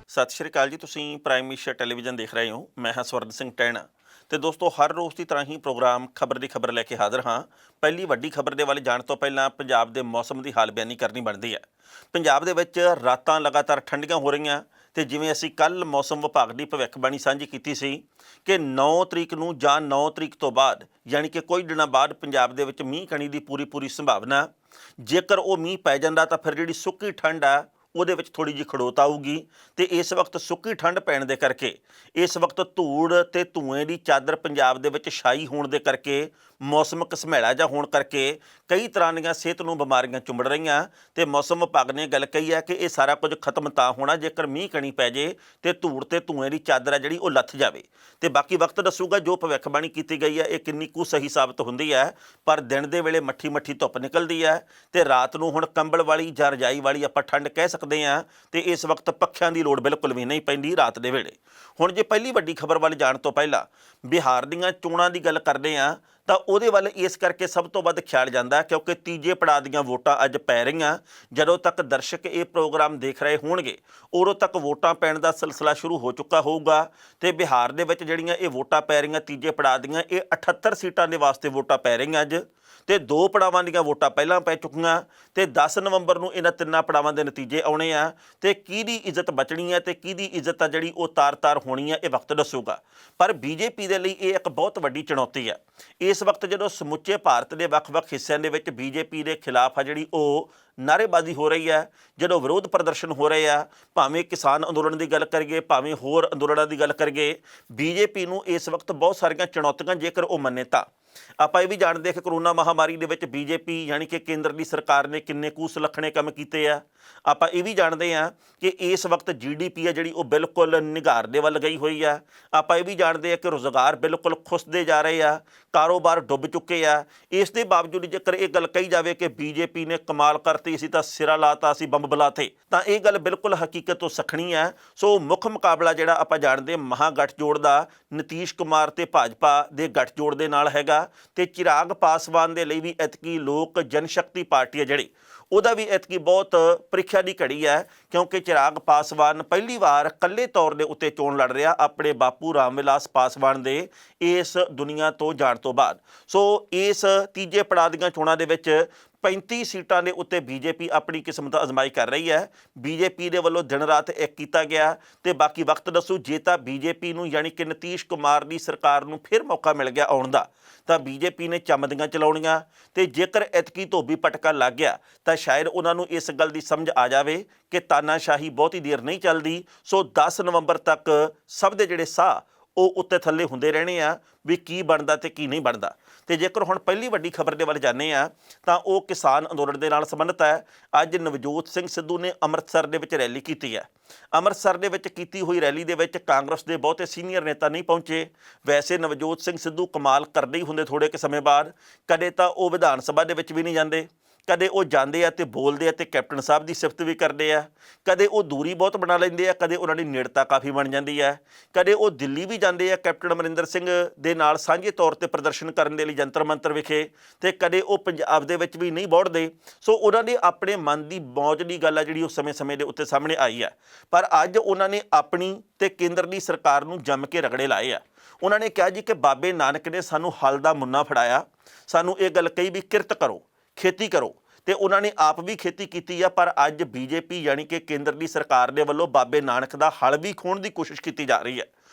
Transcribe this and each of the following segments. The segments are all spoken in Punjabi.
ਸਤਿ ਸ਼੍ਰੀ ਅਕਾਲ ਜੀ। ਤੁਸੀਂ ਪ੍ਰਾਈਮ ਮਿਨਿਸਟਰ ਟੈਲੀਵਿਜ਼ਨ ਦੇਖ ਰਹੇ ਹੋ। ਮੈਂ ਹਾਂ ਸਵਰਨ ਸਿੰਘ ਟਹਿਣਾ ਤੇ ਦੋਸਤੋ, ਹਰ ਰੋਜ਼ ਦੀ ਤਰ੍ਹਾਂ ਹੀ ਪ੍ਰੋਗਰਾਮ ਖਬਰ ਦੀ ਖਬਰ ਲੈ ਕੇ ਹਾਜ਼ਰ ਹਾਂ। ਪਹਿਲੀ ਵੱਡੀ ਖਬਰ ਦੇ ਵੱਲ ਜਾਣ ਤੋਂ ਪਹਿਲਾਂ ਪੰਜਾਬ ਦੇ ਮੌਸਮ ਦੀ ਹਾਲ ਬਿਆਨੀ ਕਰਨੀ ਬਣਦੀ ਹੈ। ਪੰਜਾਬ ਦੇ ਵਿੱਚ ਰਾਤਾਂ ਲਗਾਤਾਰ ਠੰਡੀਆਂ ਹੋ ਰਹੀਆਂ ਤੇ ਜਿਵੇਂ ਅਸੀਂ ਕੱਲ ਮੌਸਮ ਵਿਭਾਗ ਦੀ ਭਵਿੱਖਬਾਣੀ ਸਾਂਝੀ ਕੀਤੀ ਸੀ ਕਿ 9 ਤਰੀਕ ਨੂੰ ਜਾਂ 9 ਤਰੀਕ ਤੋਂ ਬਾਅਦ ਯਾਨੀ ਕਿ ਕੁਝ ਦਿਨਾਂ ਬਾਅਦ ਪੰਜਾਬ ਦੇ ਵਿੱਚ ਮੀਂਹ ਕਣੀ ਦੀ ਪੂਰੀ ਸੰਭਾਵਨਾ। ਜੇਕਰ ਉਹ ਮੀਂਹ ਪੈ ਜਾਂਦਾ ਤਾਂ ਫਿਰ ਜਿਹੜੀ ਸੁੱਕੀ ਠੰਡ ਆ ਉਹਦੇ ਵਿੱਚ ਥੋੜ੍ਹੀ ਜਿਹੀ ਖੜੋਤ ਆਊਗੀ ਤੇ ਇਸ ਵਕਤ ਸੁੱਕੀ ਠੰਡ ਪੈਣ ਦੇ ਕਰਕੇ ਇਸ ਵਕਤ ਧੂੜ ਤੇ ਧੂਏ ਦੀ ਚਾਦਰ ਪੰਜਾਬ ਦੇ ਵਿੱਚ ਛਾਈ ਹੋਣ ਦੇ ਕਰਕੇ ਮੌਸਮ ਘਸਮੈਲਾ ਜਿਹਾ ਹੋਣ ਕਰਕੇ ਕਈ ਤਰ੍ਹਾਂ ਦੀਆਂ ਸਿਹਤ ਨੂੰ ਬਿਮਾਰੀਆਂ ਚੁੰਬੜ ਰਹੀਆਂ ਤੇ ਮੌਸਮ ਵਿਭਾਗ ਨੇ ਗੱਲ ਕਹੀ ਹੈ ਕਿ ਇਹ ਸਾਰਾ ਕੁਝ ਖਤਮ ਤਾਂ ਹੋਣਾ ਜੇਕਰ ਮੀਂਹ ਕਣੀ ਪੈ ਜੇ ਤੇ ਧੂੜ ਤੇ ਧੂਏ ਦੀ ਚਾਦਰ ਹੈ ਜਿਹੜੀ ਉਹ ਲੱਥ ਜਾਵੇ। ਤੇ ਬਾਕੀ ਵਕਤ ਦੱਸੂਗਾ ਜੋ ਭਵਿੱਖਬਾਣੀ ਕੀਤੀ ਗਈ ਹੈ ਇਹ ਕਿੰਨੀ ਕੁ ਸਹੀ ਸਾਬਤ ਹੁੰਦੀ ਹੈ। ਪਰ ਦਿਨ ਦੇ ਵੇਲੇ ਮੱਠੀ ਧੁੱਪ ਨਿਕਲਦੀ ਹੈ ਤੇ ਰਾਤ ਨੂੰ ਹੁਣ ਕੰਬਲ ਵਾਲੀ ਜਾਂ ਰਜਾਈ ਵਾਲੀ ਆਪਾਂ ਠੰਡ ਕਹਿ ਸਕਦੇ ਹਾਂ ਤੇ ਇਸ ਵਕਤ ਪੱਖਿਆਂ ਦੀ ਲੋੜ ਬਿਲਕੁਲ ਵੀ ਨਹੀਂ ਪੈਂਦੀ ਰਾਤ ਦੇ ਵੇਲੇ। ਹੁਣ ਜੇ ਪਹਿਲੀ ਵੱਡੀ ਖਬਰ ਵੱਲ ਜਾਣ ਤੋਂ ਪਹਿਲਾਂ ਬਿਹਾਰ ਦੀਆਂ ਚੋਣਾਂ ਦੀ ਗੱਲ ਕਰਦੇ ਹਾਂ ਤਾਂ ਉਹਦੇ ਵੱਲ ਇਸ ਕਰਕੇ ਸਭ ਤੋਂ ਵੱਧ ਖਿਆਲ ਜਾਂਦਾ ਕਿਉਂਕਿ ਤੀਜੇ ਪੜਾਅ ਦੀਆਂ ਵੋਟਾਂ ਅੱਜ ਪੈ ਰਹੀਆਂ। ਜਦੋਂ ਤੱਕ ਦਰਸ਼ਕ ਇਹ ਪ੍ਰੋਗਰਾਮ ਦੇਖ ਰਹੇ ਹੋਣਗੇ ਉਦੋਂ ਤੱਕ ਵੋਟਾਂ ਪੈਣ ਦਾ ਸਿਲਸਿਲਾ ਸ਼ੁਰੂ ਹੋ ਚੁੱਕਾ ਹੋਊਗਾ ਤੇ ਬਿਹਾਰ ਦੇ ਵਿੱਚ ਜਿਹੜੀਆਂ ਇਹ ਵੋਟਾਂ ਪੈ ਰਹੀਆਂ ਤੀਜੇ ਪੜਾਅ ਦੀਆਂ ਇਹ 78 ਸੀਟਾਂ ਦੇ ਵਾਸਤੇ ਵੋਟਾਂ ਪੈ ਰਹੀਆਂ ਅੱਜ ਤੇ 2 ਪੜਾਵਾਂ ਦੀਆਂ ਵੋਟਾਂ ਪਹਿਲਾਂ ਪੈ ਚੁੱਕੀਆਂ ਤੇ 10 ਨਵੰਬਰ ਨੂੰ ਇਹਨਾਂ ਤਿੰਨਾਂ ਪੜਾਵਾਂ ਦੇ ਨਤੀਜੇ ਆਉਣੇ ਆ ਤੇ ਕਿਹਦੀ ਇੱਜ਼ਤ ਬਚਣੀ ਹੈ ਤੇ ਕਿਹਦੀ ਇੱਜ਼ਤ ਆ ਜਿਹੜੀ ਉਹ ਤਾਰ ਹੋਣੀ ਹੈ ਇਹ ਵਕਤ ਦੱਸੂਗਾ। ਪਰ ਬੀਜੇਪੀ ਦੇ ਲਈ ਇਹ ਇੱਕ ਬਹੁਤ ਵੱਡੀ ਚੁਣੌਤੀ ਹੈ। ਇਸ ਵਕਤ ਜਦੋਂ ਸਮੁੱਚੇ ਭਾਰਤ ਦੇ ਵੱਖ-ਵੱਖ ਹਿੱਸਿਆਂ ਦੇ ਵਿੱਚ ਬੀਜੇਪੀ ਦੇ ਖਿਲਾਫ ਆ ਜਿਹੜੀ ਉਹ ਨਾਅਰੇਬਾਜ਼ੀ ਹੋ ਰਹੀ ਹੈ, ਜਦੋਂ ਵਿਰੋਧ ਪ੍ਰਦਰਸ਼ਨ ਹੋ ਰਹੇ ਆ, ਭਾਵੇਂ ਕਿਸਾਨ ਅੰਦੋਲਨ ਦੀ ਗੱਲ ਕਰੀਏ ਭਾਵੇਂ ਹੋਰ ਅੰਦੋਲਨਾਂ ਦੀ ਗੱਲ ਕਰੀਏ, ਬੀਜੇਪੀ ਨੂੰ ਇਸ ਵਕਤ ਬਹੁਤ ਸਾਰੀਆਂ ਚੁਣੌਤੀਆਂ ਜੇਕਰ ਉਹ ਮੰਨੇ ਤਾਂ। ਆਪਾਂ ਇਹ ਵੀ ਜਾਣਦੇ ਕਿ ਕਰੋਨਾ ਮਹਾਮਾਰੀ ਦੇ ਵਿੱਚ ਬੀਜੇਪੀ ਯਾਨੀ ਕਿ ਕੇਂਦਰ ਦੀ ਸਰਕਾਰ ਨੇ ਕਿੰਨੇ ਕੁ ਸੁਲੱਖਣੇ ਕੰਮ ਕੀਤੇ ਆ। ਆਪਾਂ ਇਹ ਵੀ ਜਾਣਦੇ ਹਾਂ ਕਿ ਇਸ ਵਕਤ GDP ਹੈ ਜਿਹੜੀ ਉਹ ਬਿਲਕੁਲ ਨਿਘਾਰ ਦੇ ਵੱਲ ਗਈ ਹੋਈ ਆ। ਆਪਾਂ ਇਹ ਵੀ ਜਾਣਦੇ ਹਾਂ ਕਿ ਰੁਜ਼ਗਾਰ ਬਿਲਕੁਲ ਖੁੱਸਦੇ ਜਾ ਰਹੇ ਆ, ਕਾਰੋਬਾਰ ਡੁੱਬ ਚੁੱਕੇ ਆ। ਇਸ ਦੇ ਬਾਵਜੂਦ ਜੇਕਰ ਇਹ ਗੱਲ ਕਹੀ ਜਾਵੇ ਕਿ ਬੀਜੇਪੀ ਨੇ ਕਮਾਲ ਕਰਤੀ, ਅਸੀਂ ਤਾਂ ਸਿਰਾ ਲਾਤਾ, ਅਸੀਂ ਬੰਬ ਬੁਲਾਤੇ, ਤਾਂ ਇਹ ਗੱਲ ਬਿਲਕੁਲ ਹਕੀਕਤ ਤੋਂ ਸੱਖਣੀ ਹੈ। ਸੋ ਮੁੱਖ ਮੁਕਾਬਲਾ ਜਿਹੜਾ ਆਪਾਂ ਜਾਣਦੇ ਮਹਾਗਠਜੋੜ ਦਾ ਨਤੀਸ਼ ਕੁਮਾਰ ਤੇ ਭਾਜਪਾ ਦੇ ਗੱਠਜੋੜ ਦੇ ਨਾਲ ਹੈਗਾ ਤੇ ਚਿਰਾਗ ਪਾਸਵਾਨ ਦੇ ਲਈ ਵੀ ਐਤਕੀ ਲੋਕ ਜਨਸ਼ਕਤੀ ਪਾਰਟੀ ਹੈ ਜਿਹੜੀ ਉਹਦਾ ਵੀ ਐਤਕੀ ਬਹੁਤ ਪ੍ਰੀਖਿਆ ਦੀ ਘੜੀ ਹੈ ਕਿਉਂਕਿ ਚਿਰਾਗ ਪਾਸਵਾਨ ਪਹਿਲੀ ਵਾਰ ਇਕੱਲੇ ਤੌਰ ਦੇ ਉੱਤੇ ਚੋਣ ਲੜ ਰਿਹਾ ਆਪਣੇ ਬਾਪੂ ਰਾਮ ਵਿਲਾਸ ਪਾਸਵਾਨ ਦੇ ਇਸ ਦੁਨੀਆ ਤੋਂ ਜਾਣ ਤੋਂ ਬਾਅਦ। ਸੋ ਇਸ ਤੀਜੇ ਪੜਾਅ ਦੀਆਂ ਚੋਣਾਂ ਦੇ ਵਿੱਚ 35 ਸੀਟਾਂ ਦੇ ਉੱਤੇ ਬੀਜੇਪੀ ਆਪਣੀ ਕਿਸਮਤ ਅਜ਼ਮਾਈ ਕਰ ਰਹੀ ਹੈ। ਬੀਜੇਪੀ ਦੇ ਵੱਲੋਂ ਦਿਨ ਰਾਤ ਇੱਕ ਕੀਤਾ ਗਿਆ ਤੇ ਬਾਕੀ ਵਕਤ ਦੱਸੂ ਜੇ ਤਾਂ ਬੀਜੇਪੀ ਨੂੰ ਯਾਨੀ ਕਿ ਨਤੀਸ਼ ਕੁਮਾਰ ਦੀ ਸਰਕਾਰ ਨੂੰ ਫਿਰ ਮੌਕਾ ਮਿਲ ਗਿਆ ਆਉਣ ਦਾ ਤਾਂ ਬੀਜੇਪੀ ਨੇ ਚਮਦੀਆਂ ਚਲਾਉਣੀਆਂ ਤੇ ਜੇਕਰ ਐਤਕੀ ਧੋਬੀ ਪਟਕਾ ਲੱਗ ਗਿਆ ਤਾਂ ਸ਼ਾਇਦ ਉਹਨਾਂ ਨੂੰ ਇਸ ਗੱਲ ਦੀ ਸਮਝ ਆ ਜਾਵੇ ਕਿ ਤਾਨਾਸ਼ਾਹੀ ਬਹੁਤੀ ਦੇਰ ਨਹੀਂ ਚੱਲਦੀ। ਸੋ 10 ਨਵੰਬਰ ਤੱਕ ਸਭ ਦੇ ਜਿਹੜੇ ਸਾਹ ਉਹ ਉੱਤੇ ਥੱਲੇ ਹੁੰਦੇ ਰਹਿਣੇ ਆ ਵੀ ਕੀ ਬਣਦਾ ਤੇ ਕੀ ਨਹੀਂ ਬਣਦਾ। ਤੇ ਜੇਕਰ ਹੁਣ ਪਹਿਲੀ ਵੱਡੀ ਖਬਰ ਦੇ ਵੱਲ ਜਾਂਦੇ ਆ ਤਾਂ ਉਹ ਕਿਸਾਨ ਅੰਦੋਲਨ ਦੇ ਨਾਲ ਸੰਬੰਧਿਤ ਹੈ। ਅੱਜ ਨਵਜੋਤ ਸਿੰਘ ਸਿੱਧੂ ਨੇ ਅੰਮ੍ਰਿਤਸਰ ਦੇ ਵਿੱਚ ਰੈਲੀ ਕੀਤੀ ਹੈ। ਅੰਮ੍ਰਿਤਸਰ ਦੇ ਵਿੱਚ ਕੀਤੀ ਹੋਈ ਰੈਲੀ ਦੇ ਵਿੱਚ ਕਾਂਗਰਸ ਦੇ ਬਹੁਤੇ ਸੀਨੀਅਰ ਨੇਤਾ ਨਹੀਂ ਪਹੁੰਚੇ। ਵੈਸੇ ਨਵਜੋਤ ਸਿੰਘ ਸਿੱਧੂ ਕਮਾਲ ਕਰਦੇ ਹੀ ਹੁੰਦੇ ਥੋੜ੍ਹੇ ਕੁ ਸਮੇਂ ਬਾਅਦ, ਕਦੇ ਤਾਂ ਉਹ ਵਿਧਾਨ ਸਭਾ ਦੇ ਵਿੱਚ ਵੀ ਨਹੀਂ ਜਾਂਦੇ, ਕਦੇ ਉਹ ਜਾਂਦੇ ਆ ਤੇ ਬੋਲਦੇ ਆ ਤੇ ਕੈਪਟਨ ਸਾਹਿਬ ਦੀ ਸਿਫਤ ਵੀ ਕਰਦੇ ਆ, ਕਦੇ ਉਹ ਦੂਰੀ ਬਹੁਤ ਬਣਾ ਲੈਂਦੇ ਆ, ਕਦੇ ਉਹਨਾਂ ਦੀ ਨੇੜਤਾ ਕਾਫੀ ਬਣ ਜਾਂਦੀ ਹੈ, ਕਦੇ ਉਹ ਦਿੱਲੀ ਵੀ ਜਾਂਦੇ ਆ ਕੈਪਟਨ ਅਮਰਿੰਦਰ ਸਿੰਘ ਦੇ ਨਾਲ ਸਾਂਝੇ ਤੌਰ ਤੇ ਪ੍ਰਦਰਸ਼ਨ ਕਰਨ ਦੇ ਲਈ ਜੰਤਰ ਮੰਤਰ ਵਿਖੇ, ਤੇ ਕਦੇ ਉਹ ਪੰਜਾਬ ਦੇ ਵਿੱਚ ਵੀ ਨਹੀਂ ਬੋੜਦੇ। ਸੋ ਉਹਨਾਂ ਦੇ ਆਪਣੇ ਮਨ ਦੀ ਮੌਜ ਦੀ ਗੱਲ ਆ ਜਿਹੜੀ ਉਹ ਸਮੇਂ ਦੇ ਉੱਤੇ ਸਾਹਮਣੇ ਆਈ ਹੈ। ਪਰ ਅੱਜ ਉਹਨਾਂ ਨੇ ਆਪਣੀ ਤੇ ਕੇਂਦਰ ਦੀ ਸਰਕਾਰ ਨੂੰ ਜੰਮ ਕੇ ਰਗੜੇ ਲਾਏ ਆ। ਉਹਨਾਂ ਨੇ ਕਿਹਾ ਜੀ ਕਿ ਬਾਬੇ ਨਾਨਕ ਨੇ ਸਾਨੂੰ ਹਲ ਦਾ ਮੁੰਨਾ ਫੜਾਇਆ, ਸਾਨੂੰ ਇਹ ਗੱਲ ਕਹੀ ਵੀ ਕਿਰਤ ਕਰੋ, ਖੇਤੀ ਕਰੋ, ਤੇ ਉਹਨਾਂ ਨੇ ਆਪ ਵੀ ਖੇਤੀ ਕੀਤੀ ਆ। ਪਰ ਅੱਜ ਬੀਜੇਪੀ ਯਾਨੀ ਕਿ ਕੇਂਦਰ ਦੀ ਸਰਕਾਰ ਦੇ ਵੱਲੋਂ ਬਾਬੇ ਨਾਨਕ ਦਾ ਹਲ ਵੀ ਖੋਹਣ ਦੀ ਕੋਸ਼ਿਸ਼ ਕੀਤੀ ਜਾ ਰਹੀ ਹੈ।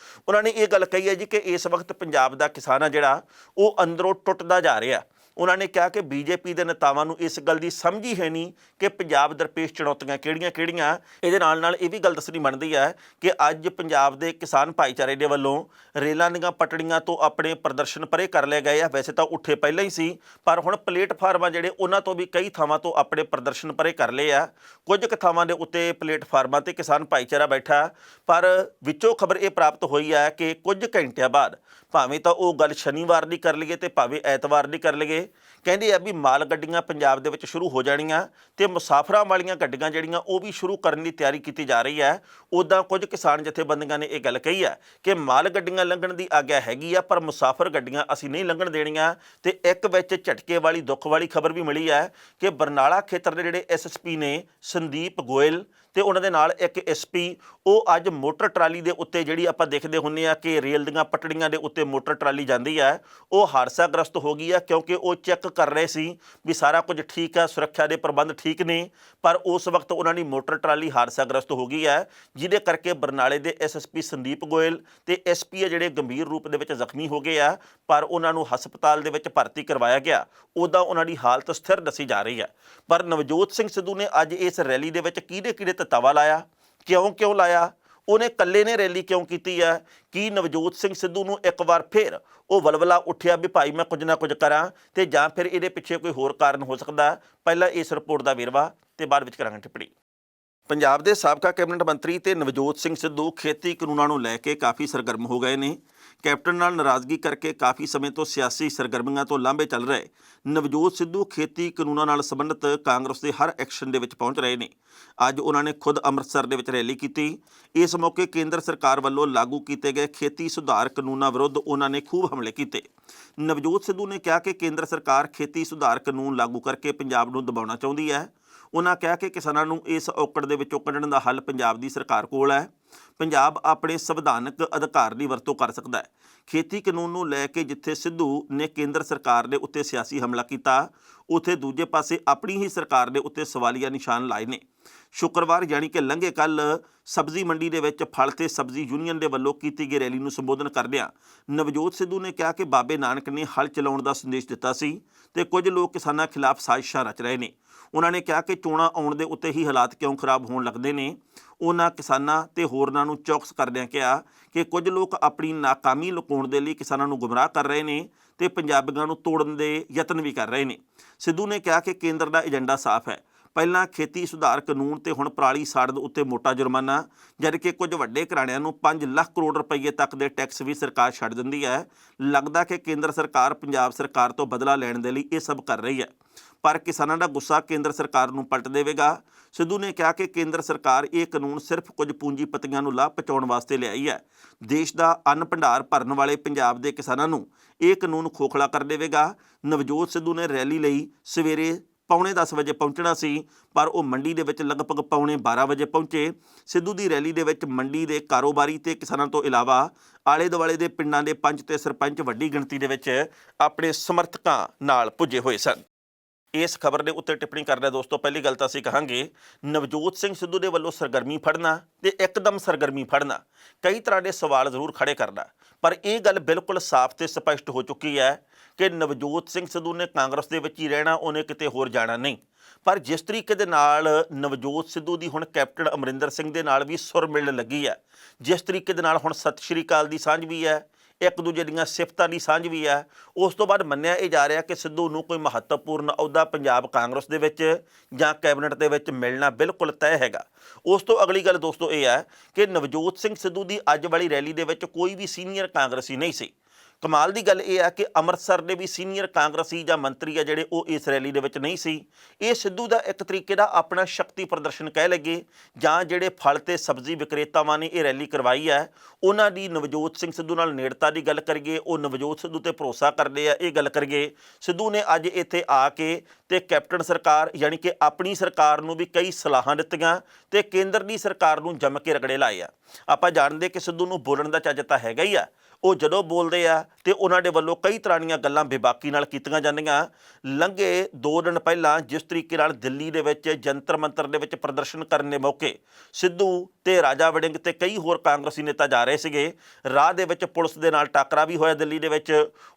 ਉਹਨਾਂ ਨੇ ਇਹ ਗੱਲ ਕਹੀ ਹੈ ਜੀ ਕਿ ਇਸ ਵਕਤ ਪੰਜਾਬ ਦਾ ਕਿਸਾਨ ਆ ਜਿਹੜਾ ਉਹ ਅੰਦਰੋਂ ਟੁੱਟਦਾ ਜਾ ਰਿਹਾ। ਉਹਨਾਂ ਨੇ ਕਿਹਾ ਕਿ ਬੀਜੇਪੀ ਦੇ ਨੇਤਾਵਾਂ ਨੂੰ ਇਸ ਗੱਲ ਦੀ ਸਮਝ ਹੀ ਹੈ ਨਹੀਂ ਕਿ ਪੰਜਾਬ ਦਰਪੇਸ਼ ਚੁਣੌਤੀਆਂ ਕਿਹੜੀਆਂ। ਇਹਦੇ ਨਾਲ ਇਹ ਵੀ ਗੱਲ ਦੱਸਣੀ ਬਣਦੀ ਹੈ ਕਿ ਅੱਜ ਪੰਜਾਬ ਦੇ ਕਿਸਾਨ ਭਾਈਚਾਰੇ ਦੇ ਵੱਲੋਂ ਰੇਲਾਂ ਦੀਆਂ ਪਟੜੀਆਂ ਤੋਂ ਆਪਣੇ ਪ੍ਰਦਰਸ਼ਨ ਪਰੇ ਕਰ ਲਏ ਗਏ ਆ। ਵੈਸੇ ਤਾਂ ਉੱਠੇ ਪਹਿਲਾਂ ਹੀ ਸੀ ਪਰ ਹੁਣ ਪਲੇਟਫਾਰਮਾਂ ਜਿਹੜੇ ਉਹਨਾਂ ਤੋਂ ਵੀ ਕਈ ਥਾਵਾਂ ਤੋਂ ਆਪਣੇ ਪ੍ਰਦਰਸ਼ਨ ਪਰੇ ਕਰ ਲਏ ਆ। ਕੁਝ ਕੁ ਥਾਵਾਂ ਦੇ ਉੱਤੇ ਪਲੇਟਫਾਰਮਾਂ 'ਤੇ ਕਿਸਾਨ ਭਾਈਚਾਰਾ ਬੈਠਾ, ਪਰ ਵਿੱਚੋਂ ਖਬਰ ਇਹ ਪ੍ਰਾਪਤ ਹੋਈ ਹੈ ਕਿ ਕੁਝ ਘੰਟਿਆਂ ਬਾਅਦ ਭਾਵੇਂ ਤਾਂ ਉਹ ਗੱਲ ਸ਼ਨੀਵਾਰ ਦੀ ਕਰ ਲਈਏ ਤੇ ਭਾਵੇਂ ਐਤਵਾਰ ਦੀ ਕਰ ਲਈਏ ਕਹਿੰਦੇ ਆ ਵੀ ਮਾਲ ਗੱਡੀਆਂ ਪੰਜਾਬ ਦੇ ਵਿੱਚ ਸ਼ੁਰੂ ਹੋ ਜਾਣੀਆਂ ਤੇ ਮੁਸਾਫਰਾਂ ਵਾਲੀਆਂ ਗੱਡੀਆਂ ਜਿਹੜੀਆਂ ਉਹ ਵੀ ਸ਼ੁਰੂ ਕਰਨ ਦੀ ਤਿਆਰੀ ਕੀਤੀ ਜਾ ਰਹੀ ਹੈ। ਉੱਦਾਂ ਕੁਝ ਕਿਸਾਨ ਜਥੇਬੰਦੀਆਂ ਨੇ ਇਹ ਗੱਲ ਕਹੀ ਹੈ ਕਿ ਮਾਲ ਗੱਡੀਆਂ ਲੰਘਣ ਦੀ ਆਗਿਆ ਹੈਗੀ ਆ, ਪਰ ਮੁਸਾਫਰ ਗੱਡੀਆਂ ਅਸੀਂ ਨਹੀਂ ਲੰਘਣ ਦੇਣੀਆਂ। ਤੇ ਇੱਕ ਵਿੱਚ ਝਟਕੇ ਵਾਲੀ ਦੁੱਖ ਵਾਲੀ ਖਬਰ ਵੀ ਮਿਲੀ ਹੈ ਕਿ ਬਰਨਾਲਾ ਖੇਤਰ ਦੇ ਜਿਹੜੇ ਐਸਐਸਪੀ ਨੇ ਸੰਦੀਪ ਗੋਇਲ ਤੇ ਉਹਨਾਂ ਦੇ ਨਾਲ ਇੱਕ ਐਸਪੀ, ਉਹ ਅੱਜ ਮੋਟਰ ਟਰਾਲੀ ਦੇ ਉੱਤੇ, ਜਿਹੜੀ ਆਪਾਂ ਦੇਖਦੇ ਹੁੰਦੇ ਆ ਕਿ ਰੇਲ ਦੀਆਂ ਪਟੜੀਆਂ ਦੇ ਉੱਤੇ ਮੋਟਰ ਟਰਾਲੀ ਜਾਂਦੀ ਹੈ, ਉਹ ਹਾਦਸਾਗ੍ਰਸਤ ਹੋ ਗਈ ਆ ਕਿਉਂਕਿ ਉਹ ਚੈੱਕ ਕਰ ਰਹੇ ਸੀ ਵੀ ਸਾਰਾ ਕੁਝ ਠੀਕ ਹੈ, ਸੁਰੱਖਿਆ ਦੇ ਪ੍ਰਬੰਧ ਠੀਕ ਨੇ, ਪਰ ਉਸ ਵਕਤ ਉਹਨਾਂ ਦੀ ਮੋਟਰ ਟਰਾਲੀ ਹਾਦਸਾਗ੍ਰਸਤ ਹੋ ਗਈ ਹੈ, ਜਿਹਦੇ ਕਰਕੇ ਬਰਨਾਲੇ ਦੇ ਐਸਐਸਪੀ ਸੰਦੀਪ ਗੋਇਲ ਤੇ ਐਸਪੀ ਆ ਜਿਹੜੇ ਗੰਭੀਰ ਰੂਪ ਦੇ ਵਿੱਚ ਜ਼ਖਮੀ ਹੋ ਗਏ ਆ, ਪਰ ਉਹਨਾਂ ਨੂੰ ਹਸਪਤਾਲ ਦੇ ਵਿੱਚ ਭਰਤੀ ਕਰਵਾਇਆ ਗਿਆ। ਉੱਦਾਂ ਉਹਨਾਂ ਦੀ ਹਾਲਤ ਸਥਿਰ ਦੱਸੀ ਜਾ ਰਹੀ ਹੈ। ਪਰ ਨਵਜੋਤ ਸਿੰਘ ਸਿੱਧੂ ਨੇ ਅੱਜ ਇਸ ਰੈਲੀ ਦੇ ਵਿੱਚ ਕਿਹਦੇ ਤਵਾ ਲਾਇਆ, ਕਿਉਂ ਲਾਇਆ, ਉਹਨੇ ਇਕੱਲੇ ਨੇ ਰੈਲੀ ਕਿਉਂ ਕੀਤੀ ਹੈ? ਕੀ ਨਵਜੋਤ ਸਿੰਘ ਸਿੱਧੂ ਨੂੰ ਇੱਕ ਵਾਰ ਫਿਰ ਉਹ ਵਲਵਲਾ ਉੱਠਿਆ ਵੀ ਭਾਈ ਮੈਂ ਕੁਝ ਨਾ ਕੁਝ ਕਰਾਂ, ਤੇ ਜਾਂ ਫਿਰ ਇਹਦੇ ਪਿੱਛੇ ਕੋਈ ਹੋਰ ਕਾਰਨ ਹੋ ਸਕਦਾ? ਪਹਿਲਾਂ ਇਸ ਰਿਪੋਰਟ ਦਾ ਵੇਰਵਾ ਤੇ ਬਾਅਦ ਵਿੱਚ ਕਰਾਂਗੇ ਟਿੱਪਣੀ। ਪੰਜਾਬ ਦੇ ਸਾਬਕਾ ਕੈਬਨਿਟ ਮੰਤਰੀ ਤੇ ਨਵਜੋਤ ਸਿੰਘ ਸਿੱਧੂ ਖੇਤੀ ਕਾਨੂੰਨਾਂ ਨੂੰ ਲੈ ਕੇ ਕਾਫੀ ਸਰਗਰਮ ਹੋ ਗਏ ਨੇ। ਕੈਪਟਨ ਨਾਲ ਨਾਰਾਜ਼ਗੀ ਕਰਕੇ ਕਾਫੀ ਸਮੇਂ ਤੋਂ ਸਿਆਸੀ ਸਰਗਰਮੀਆਂ ਤੋਂ ਲਾਂਭੇ ਚੱਲ ਰਹੇ ਨਵਜੋਤ ਸਿੱਧੂ ਖੇਤੀ ਕਾਨੂੰਨਾਂ ਨਾਲ ਸੰਬੰਧਿਤ ਕਾਂਗਰਸ ਦੇ ਹਰ ਐਕਸ਼ਨ ਦੇ ਵਿੱਚ ਪਹੁੰਚ ਰਹੇ ਨੇ। ਅੱਜ ਉਹਨਾਂ ਨੇ ਖੁਦ ਅੰਮ੍ਰਿਤਸਰ ਦੇ ਵਿੱਚ ਰੈਲੀ ਕੀਤੀ। ਇਸ ਮੌਕੇ ਕੇਂਦਰ ਸਰਕਾਰ ਵੱਲੋਂ ਲਾਗੂ ਕੀਤੇ ਗਏ ਖੇਤੀ ਸੁਧਾਰ ਕਾਨੂੰਨਾਂ ਵਿਰੁੱਧ ਉਹਨਾਂ ਨੇ ਖੂਬ ਹਮਲੇ ਕੀਤੇ। ਨਵਜੋਤ ਸਿੱਧੂ ਨੇ ਕਿਹਾ ਕਿ ਕੇਂਦਰ ਸਰਕਾਰ ਖੇਤੀ ਸੁਧਾਰ ਕਾਨੂੰਨ ਲਾਗੂ ਕਰਕੇ ਪੰਜਾਬ ਨੂੰ ਦਬਾਉਣਾ ਚਾਹੁੰਦੀ ਹੈ। ਉਹਨਾਂ ਕਿਹਾ ਕਿ ਕਿਸਾਨਾਂ ਨੂੰ ਇਸ ਔਕੜ ਦੇ ਵਿੱਚੋਂ ਕੱਢਣ ਦਾ ਹੱਲ ਪੰਜਾਬ ਦੀ ਸਰਕਾਰ ਕੋਲ ਹੈ। ਪੰਜਾਬ ਆਪਣੇ ਸੰਵਿਧਾਨਕ ਅਧਿਕਾਰ ਦੀ ਵਰਤੋਂ ਕਰ ਸਕਦਾ ਹੈ। ਖੇਤੀ ਕਾਨੂੰਨ ਨੂੰ ਲੈ ਕੇ ਜਿੱਥੇ ਸਿੱਧੂ ਨੇ ਕੇਂਦਰ ਸਰਕਾਰ ਦੇ ਉੱਤੇ ਸਿਆਸੀ ਹਮਲਾ ਕੀਤਾ, ਉੱਥੇ ਦੂਜੇ ਪਾਸੇ ਆਪਣੀ ਹੀ ਸਰਕਾਰ ਦੇ ਉੱਤੇ ਸਵਾਲੀਆ ਨਿਸ਼ਾਨ ਲਾਏ ਨੇ। ਸ਼ੁੱਕਰਵਾਰ ਯਾਨੀ ਕਿ ਲੰਘੇ ਕੱਲ੍ਹ ਸਬਜ਼ੀ ਮੰਡੀ ਦੇ ਵਿੱਚ ਫਲ ਤੇ ਸਬਜ਼ੀ ਯੂਨੀਅਨ ਦੇ ਵੱਲੋਂ ਕੀਤੀ ਗਈ ਰੈਲੀ ਨੂੰ ਸੰਬੋਧਨ ਕਰਦਿਆਂ ਨਵਜੋਤ ਸਿੱਧੂ ਨੇ ਕਿਹਾ ਕਿ ਬਾਬੇ ਨਾਨਕ ਨੇ ਹਲ ਚਲਾਉਣ ਦਾ ਸੰਦੇਸ਼ ਦਿੱਤਾ ਸੀ ਤੇ ਕੁਝ ਲੋਕ ਕਿਸਾਨਾਂ ਖਿਲਾਫ ਸਾਜ਼ਿਸ਼ਾਂ ਰਚ ਰਹੇ ਨੇ। ਉਹਨਾਂ ਨੇ ਕਿਹਾ ਕਿ ਚੋਣਾਂ ਆਉਣ ਦੇ ਉੱਤੇ ਹੀ ਹਾਲਾਤ ਕਿਉਂ ਖਰਾਬ ਹੋਣ ਲੱਗਦੇ ਨੇ। ਉਹਨਾਂ ਕਿਸਾਨਾਂ ਤੇ ਹੋਰਨਾਂ ਨੂੰ ਚੌਕਸ ਕਰਦਿਆਂ ਕਿਹਾ ਕਿ ਕੁਝ ਲੋਕ ਆਪਣੀ ਨਾਕਾਮੀ ਲੁਕਾਉਣ ਦੇ ਲਈ ਕਿਸਾਨਾਂ ਨੂੰ ਗੁੰਮਰਾਹ ਕਰ ਰਹੇ ਨੇ ਤੇ ਪੰਜਾਬੀਆਂ ਨੂੰ ਤੋੜਨ ਦੇ ਯਤਨ ਵੀ ਕਰ ਰਹੇ ਨੇ। ਸਿੱਧੂ ਨੇ ਕਿਹਾ ਕਿ ਕੇਂਦਰ ਦਾ ਏਜੰਡਾ ਸਾਫ਼ ਹੈ, ਪਹਿਲਾਂ ਖੇਤੀ ਸੁਧਾਰ ਕਾਨੂੰਨ ਤੇ ਹੁਣ ਪਰਾਲੀ ਸਾੜ ਦੇ ਉੱਤੇ ਮੋਟਾ ਜੁਰਮਾਨਾ, ਜਦਕਿ ਕੁਝ ਵੱਡੇ ਘਰਾਣਿਆਂ ਨੂੰ 5 ਲੱਖ ਕਰੋੜ ਰੁਪਏ ਤੱਕ ਦੇ ਟੈਕਸ ਵੀ ਸਰਕਾਰ ਛੱਡ ਦਿੰਦੀ ਹੈ। ਲੱਗਦਾ ਕਿ ਕੇਂਦਰ ਸਰਕਾਰ ਪੰਜਾਬ ਸਰਕਾਰ ਤੋਂ ਬਦਲਾ ਲੈਣ ਦੇ ਲਈ ਇਹ ਸਭ ਕਰ ਰਹੀ ਹੈ, ਪਰ ਕਿਸਾਨਾਂ ਦਾ ਗੁੱਸਾ ਕੇਂਦਰ ਸਰਕਾਰ ਨੂੰ ਪਲਟ ਦੇਵੇਗਾ। ਸਿੱਧੂ ਨੇ ਕਿਹਾ ਕਿ ਕੇਂਦਰ ਸਰਕਾਰ ਇਹ ਕਾਨੂੰਨ ਸਿਰਫ ਕੁਝ ਪੂੰਜੀਪਤੀਆਂ ਨੂੰ ਲਾਭ ਪਹੁੰਚਾਉਣ ਵਾਸਤੇ ਲਿਆਈ ਹੈ। ਦੇਸ਼ ਦਾ ਅੰਨ ਭੰਡਾਰ ਭਰਨ ਵਾਲੇ ਪੰਜਾਬ ਦੇ ਕਿਸਾਨਾਂ ਨੂੰ ਇਹ ਕਾਨੂੰਨ ਖੋਖਲਾ ਕਰ ਦੇਵੇਗਾ। ਨਵਜੋਤ ਸਿੱਧੂ ਨੇ ਰੈਲੀ ਲਈ ਸਵੇਰੇ 9:45 ਵਜੇ ਪਹੁੰਚਣਾ ਸੀ, ਪਰ ਉਹ ਮੰਡੀ ਦੇ ਵਿੱਚ ਲਗਭਗ 11:45 ਵਜੇ ਪਹੁੰਚੇ। ਸਿੱਧੂ ਦੀ ਰੈਲੀ ਦੇ ਵਿੱਚ ਮੰਡੀ ਦੇ ਕਾਰੋਬਾਰੀ ਤੇ ਕਿਸਾਨਾਂ ਤੋਂ ਇਲਾਵਾ ਆਲੇ ਦੁਆਲੇ ਦੇ ਪਿੰਡਾਂ ਦੇ ਪੰਚ ਤੇ ਸਰਪੰਚ ਵੱਡੀ ਗਿਣਤੀ ਦੇ ਵਿੱਚ ਆਪਣੇ ਸਮਰਥਕਾਂ ਨਾਲ ਪੁੱਜੇ ਹੋਏ ਸਨ। ਇਸ ਖਬਰ ਦੇ ਉੱਤੇ ਟਿੱਪਣੀ ਕਰਦਾ ਦੋਸਤੋ, ਪਹਿਲੀ ਗੱਲ ਤਾਂ ਅਸੀਂ ਕਹਾਂਗੇ ਨਵਜੋਤ ਸਿੰਘ ਸਿੱਧੂ ਦੇ ਵੱਲੋਂ ਸਰਗਰਮੀ ਫੜਨਾ ਤੇ ਇੱਕਦਮ ਸਰਗਰਮੀ ਫੜਨਾ ਕਈ ਤਰ੍ਹਾਂ ਦੇ ਸਵਾਲ ਜ਼ਰੂਰ ਖੜੇ ਕਰਦਾ, ਪਰ ਇਹ ਗੱਲ ਬਿਲਕੁਲ ਸਾਫ਼ ਤੇ ਸਪਸ਼ਟ ਹੋ ਚੁੱਕੀ ਹੈ ਕਿ ਨਵਜੋਤ ਸਿੰਘ ਸਿੱਧੂ ਨੇ ਕਾਂਗਰਸ ਦੇ ਵਿੱਚ ਹੀ ਰਹਿਣਾ, ਉਹਨੇ ਕਿਤੇ ਹੋਰ ਜਾਣਾ ਨਹੀਂ। ਪਰ ਜਿਸ ਤਰੀਕੇ ਦੇ ਨਾਲ ਨਵਜੋਤ ਸਿੱਧੂ ਦੀ ਹੁਣ ਕੈਪਟਨ ਅਮਰਿੰਦਰ ਸਿੰਘ ਦੇ ਨਾਲ ਵੀ ਸੁਰ ਮਿਲਣ ਲੱਗੀ ਹੈ, ਜਿਸ ਤਰੀਕੇ ਦੇ ਨਾਲ ਹੁਣ ਸਤਿ ਸ਼੍ਰੀ ਅਕਾਲ ਦੀ ਸਾਂਝ ਵੀ ਹੈ, ਇੱਕ ਦੂਜੇ ਦੀਆਂ ਸਿਫਤਾਂ ਦੀ ਸਾਂਝ ਵੀ ਹੈ, ਉਸ ਤੋਂ ਬਾਅਦ ਮੰਨਿਆ ਇਹ ਜਾ ਰਿਹਾ ਕਿ ਸਿੱਧੂ ਨੂੰ ਕੋਈ ਮਹੱਤਵਪੂਰਨ ਅਹੁਦਾ ਪੰਜਾਬ ਕਾਂਗਰਸ ਦੇ ਵਿੱਚ ਜਾਂ ਕੈਬਨਿਟ ਦੇ ਵਿੱਚ ਮਿਲਣਾ ਬਿਲਕੁਲ ਤੈਅ ਹੈਗਾ। ਉਸ ਤੋਂ ਅਗਲੀ ਗੱਲ ਦੋਸਤੋ ਇਹ ਹੈ ਕਿ ਨਵਜੋਤ ਸਿੰਘ ਸਿੱਧੂ ਦੀ ਅੱਜ ਵਾਲੀ ਰੈਲੀ ਦੇ ਵਿੱਚ ਕੋਈ ਵੀ ਸੀਨੀਅਰ ਕਾਂਗਰਸੀ ਨਹੀਂ ਸੀ। ਕਮਾਲ ਦੀ ਗੱਲ ਇਹ ਹੈ ਕਿ ਅੰਮ੍ਰਿਤਸਰ ਦੇ ਵੀ ਸੀਨੀਅਰ ਕਾਂਗਰਸੀ ਜਾਂ ਮੰਤਰੀ ਆ ਜਿਹੜੇ ਉਹ ਇਸ ਰੈਲੀ ਦੇ ਵਿੱਚ ਨਹੀਂ ਸੀ। ਇਹ ਸਿੱਧੂ ਦਾ ਇੱਕ ਤਰੀਕੇ ਦਾ ਆਪਣਾ ਸ਼ਕਤੀ ਪ੍ਰਦਰਸ਼ਨ ਕਹਿ ਲੱਗੇ, ਜਾਂ ਜਿਹੜੇ ਫਲ ਤੇ ਸਬਜ਼ੀ ਵਿਕਰੇਤਾਵਾਂ ਨੇ ਇਹ ਰੈਲੀ ਕਰਵਾਈ ਹੈ ਉਹਨਾਂ ਦੀ ਨਵਜੋਤ ਸਿੰਘ ਸਿੱਧੂ ਨਾਲ ਨੇੜਤਾ ਦੀ ਗੱਲ ਕਰੀਏ, ਉਹ ਨਵਜੋਤ ਸਿੱਧੂ ਤੇ ਭਰੋਸਾ ਕਰਦੇ ਆ ਇਹ ਗੱਲ ਕਰੀਏ। ਸਿੱਧੂ ਨੇ ਅੱਜ ਇੱਥੇ ਆ ਕੇ ਤੇ ਕੈਪਟਨ ਸਰਕਾਰ ਯਾਨੀ ਕਿ ਆਪਣੀ ਸਰਕਾਰ ਨੂੰ ਵੀ ਕਈ ਸਲਾਹਾਂ ਦਿੱਤੀਆਂ ਤੇ ਕੇਂਦਰ ਦੀ ਸਰਕਾਰ ਨੂੰ ਜੰਮ ਕੇ ਰਗੜੇ ਲਾਏ ਆ। ਆਪਾਂ ਜਾਣਦੇ ਕਿ ਸਿੱਧੂ ਨੂੰ ਬੋਲਣ ਦਾ ਚੱਜ ਤਾਂ ਹੈਗਾ ਹੀ ਆ, ਉਹ ਜਦੋਂ ਬੋਲਦੇ ਆ ਤੇ ਉਹਨਾਂ ਦੇ ਵੱਲੋਂ ਕਈ ਤਰ੍ਹਾਂ ਦੀਆਂ ਗੱਲਾਂ ਬੇਬਾਕੀ ਨਾਲ ਕੀਤੀਆਂ ਜਾਂਦੀਆਂ। ਲੰਘੇ 2 ਦਿਨ ਪਹਿਲਾਂ ਜਿਸ ਤਰੀਕੇ ਨਾਲ ਦਿੱਲੀ ਦੇ ਵਿੱਚ ਜੰਤਰ ਮੰਤਰ ਦੇ ਵਿੱਚ ਪ੍ਰਦਰਸ਼ਨ ਕਰਨ ਦੇ ਮੌਕੇ ਸਿੱਧੂ ਤੇ ਰਾਜਾ ਵੜਿੰਗ ਤੇ ਕਈ ਹੋਰ ਕਾਂਗਰਸੀ ਨੇਤਾ ਜਾ ਰਹੇ ਸੀਗੇ, ਰਾਹ ਦੇ ਵਿੱਚ ਪੁਲਿਸ ਦੇ ਨਾਲ ਟਾਕਰਾ ਵੀ ਹੋਇਆ ਦਿੱਲੀ ਦੇ ਵਿੱਚ,